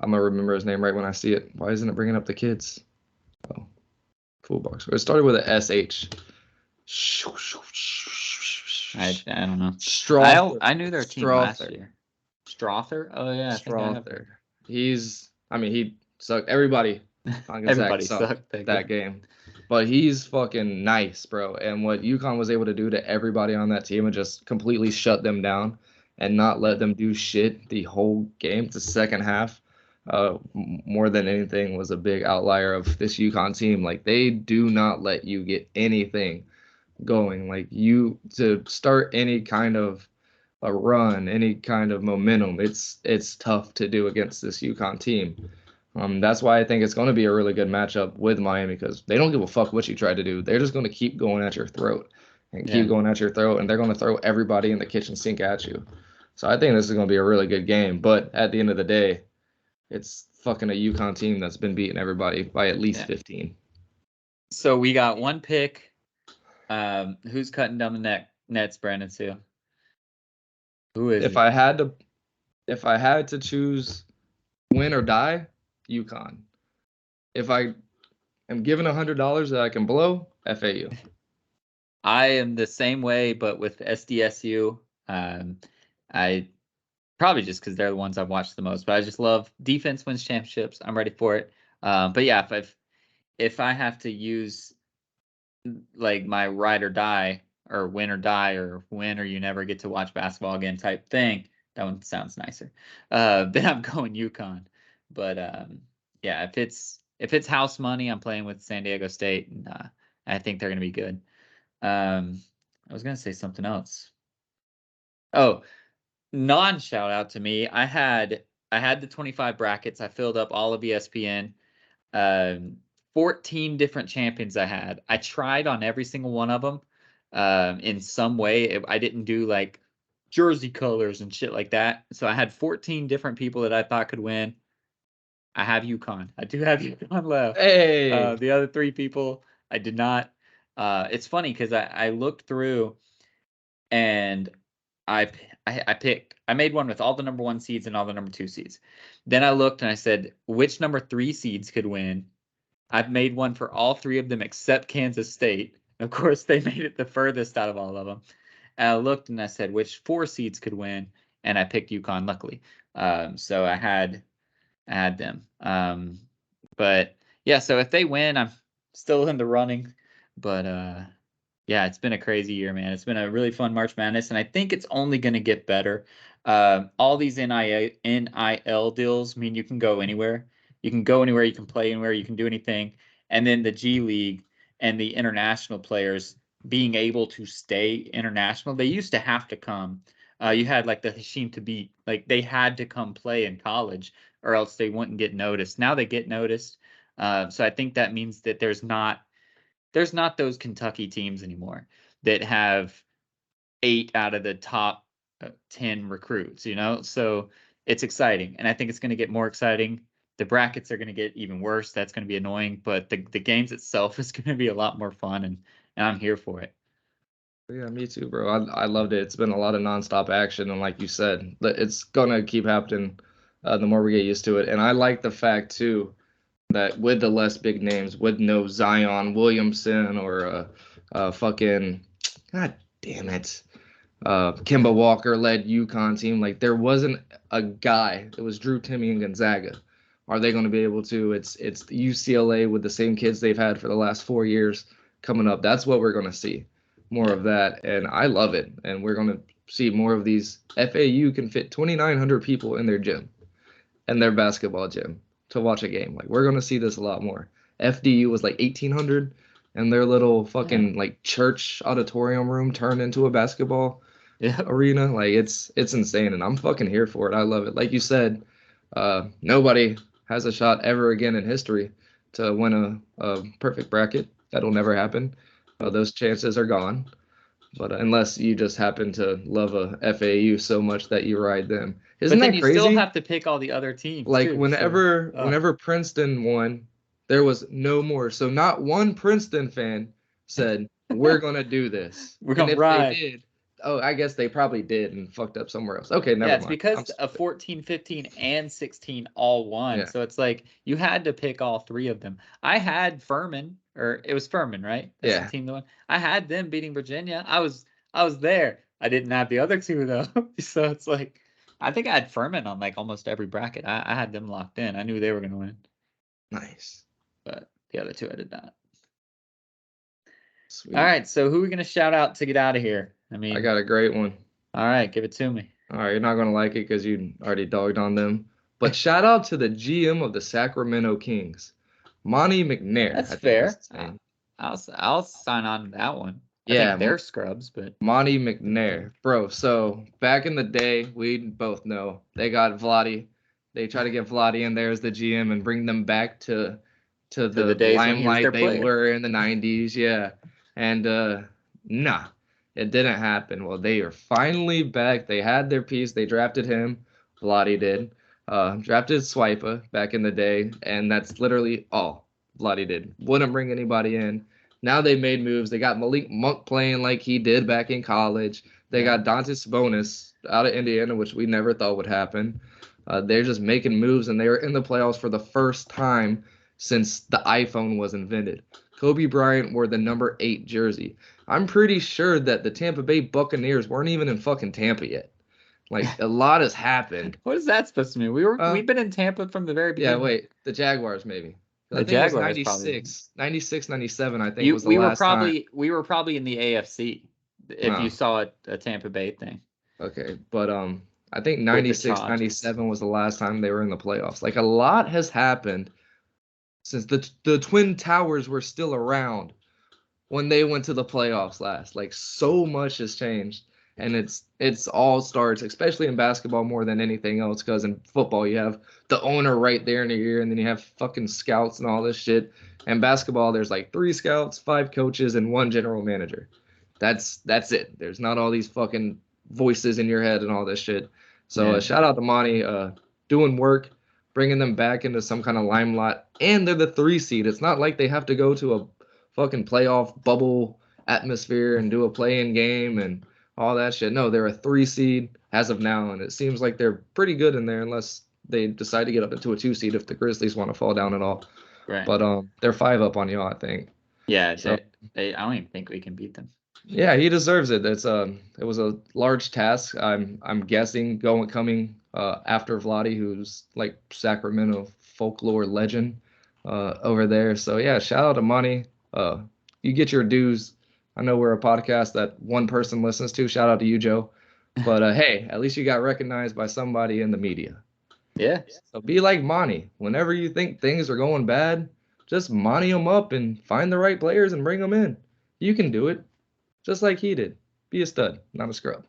I'm going to remember his name right when I see it. Why isn't it bringing up the kids? Oh, Full box. It started with a SH. I don't know. Strother. I knew their team last Strother. year. Strother? Oh yeah, I think I have Strother. He sucked. Everybody on Gonzaga Everybody sucked sucked that that game. game. But he's fucking nice, bro. And what UConn was able to do to everybody on that team and just completely shut them down and not let them do shit the whole game. The second half, more than anything, was a big outlier of this UConn team. Like, they do not let you get anything going. Like, you to start any kind of a run, any kind of momentum, it's tough to do against this UConn team. That's why I think it's going to be a really good matchup with Miami, because they don't give a fuck what you try to do. They're just going to keep going at your throat and keep Yeah. going at your throat, and they're going to throw everybody in the kitchen sink at you. So I think this is going to be a really good game. But at the end of the day, it's fucking a UConn team that's been beating everybody by at least 15. So we got one pick. Who's cutting down the nets, Brandon Sue? Who is If it? I had to choose win or die, UConn. If I am given $100 that I can blow, FAU. I am the same way, but with SDSU. I probably just because they're the ones I've watched the most, but I just love defense wins championships. I'm ready for it. But yeah, if I have to use like my ride or die or win or die or win or you never get to watch basketball again type thing, that one sounds nicer. Then I'm going UConn. But yeah, if it's house money, I'm playing with San Diego State, and I think they're gonna be good. I was gonna say something else. Oh, non shout out to me. I had the 25 brackets. I filled up all of ESPN. Um, 14 different champions I had. I tried on every single one of them in some way. I didn't do like jersey colors and shit like that. So I had 14 different people that I thought could win. I have UConn. I do have UConn left. Hey, The other three people, I did not. It's funny because I looked through and I made one with all the number 1 seeds and all the number 2 seeds. Then I looked and I said, which number 3 seeds could win? I've made one for all 3 of them except Kansas State. Of course, they made it the furthest out of all of them. And I looked and I said, which 4 seeds could win? And I picked UConn, luckily. So I had them. But yeah, so if they win, I'm still in the running. But yeah, it's been a crazy year, man. It's been a really fun March Madness, and I think it's only going to get better. All these NIL deals mean you can go anywhere. You can go anywhere, you can play anywhere, you can do anything. And then the G League and the international players being able to stay international. They used to have to come. You had like the Hashim Thabit, like they had to come play in college or else they wouldn't get noticed. Now they get noticed. So I think that means that there's not those Kentucky teams anymore that have 8 out of the top 10 recruits, so it's exciting. And I think it's going to get more exciting. The brackets are going to get even worse. That's going to be annoying, but the games itself is going to be a lot more fun, and I'm here for it. Yeah, me too, bro. I loved it. It's been a lot of nonstop action, and like you said, it's gonna keep happening the more we get used to it. And I like the fact too that with the less big names, with no Zion Williamson or fucking, god damn it, Kemba Walker led UConn team, like there wasn't a guy. It was Drew Timme and Gonzaga. Are they going to be able to? It's UCLA with the same kids they've had for the last 4 years coming up. That's what we're going to see. More of that, and I love it. And we're going to see more of these. FAU can fit 2,900 people in their gym, and their basketball gym to watch a game. Like we're going to see this a lot more. FDU was like 1,800, and their little fucking like church auditorium room turned into a basketball arena. Like it's insane, and I'm fucking here for it. I love it. Like you said, nobody has a shot ever again in history to win a perfect bracket. That'll never happen. Those chances are gone. But unless you just happen to love a FAU so much that you ride them. Isn't but then that crazy? You still have to pick all the other teams. Like too, whenever Princeton won, there was no more. So not one Princeton fan said, we're going to do this. We're going to ride. They did, I guess they probably did and fucked up somewhere else. Okay, never mind. It's because a 14, 15, and 16 all won. Yeah. So it's like you had to pick all 3 of them. I had Furman, or it was Furman, right? That's the team that won. I had them beating Virginia. I was there. I didn't have the other 2 though. So it's like I think I had Furman on like almost every bracket. I had them locked in. I knew they were going to win. Nice. But the other 2 I did not. Sweet. All right, so who are we going to shout out to get out of here? I got a great one. All right, give it to me. All right, you're not going to like it because you already dogged on them. But shout out to the GM of the Sacramento Kings, Monty McNair. That's fair. I'll sign on to that one. I think they're scrubs, but Monty McNair, bro. So back in the day, we both know they got Vlade. They try to get Vlade in there as the GM and bring them back to the limelight they were in the 90s. Yeah, and nah, it didn't happen. Well, they are finally back. They had their piece. They drafted him. Vlade did. Drafted Swipa back in the day, and that's literally all Vlade did. Wouldn't bring anybody in. Now they made moves. They got Malik Monk playing like he did back in college. They got Domantas Sabonis out of Indiana, which we never thought would happen. They're just making moves, and they were in the playoffs for the first time since the iPhone was invented. Kobe Bryant wore the number 8 jersey. I'm pretty sure that the Tampa Bay Buccaneers weren't even in fucking Tampa yet. Like, a lot has happened. What is that supposed to mean? We've been in Tampa from the very beginning. Yeah, wait. The Jaguars, maybe. I think Jaguars, it was 96, 97, I think was the last time. We were probably in the AFC if you saw a Tampa Bay thing. Okay, but I think 96, 97 was the last time they were in the playoffs. Like, a lot has happened since the Twin Towers were still around when they went to the playoffs last. Like, so much has changed. And it's all starts, especially in basketball more than anything else, because in football you have the owner right there in your ear, and then you have fucking scouts and all this shit. And basketball, there's like 3 scouts, 5 coaches, and 1 general manager. That's it. There's not all these fucking voices in your head and all this shit. So shout out to Monty, doing work, bringing them back into some kind of limelight. And they're the 3 seed. It's not like they have to go to a fucking playoff bubble atmosphere and do a play-in game and all that shit. No, they're a 3 seed as of now, and it seems like they're pretty good in there unless they decide to get up into a 2 seed if the Grizzlies want to fall down at all. Right. But they're 5 up on y'all, I think. Yeah, so, I don't even think we can beat them. Yeah, he deserves it. It was a large task. I'm guessing coming after Vlade, who's like Sacramento folklore legend over there. So yeah, shout out to Monty. You get your dues. I know we're a podcast that one person listens to. Shout out to you, Joe. But hey, at least you got recognized by somebody in the media. Yeah. So be like Monty. Whenever you think things are going bad, Just money them up and find the right players and bring them in. You can do it, just like he did. Be a stud, not a scrub.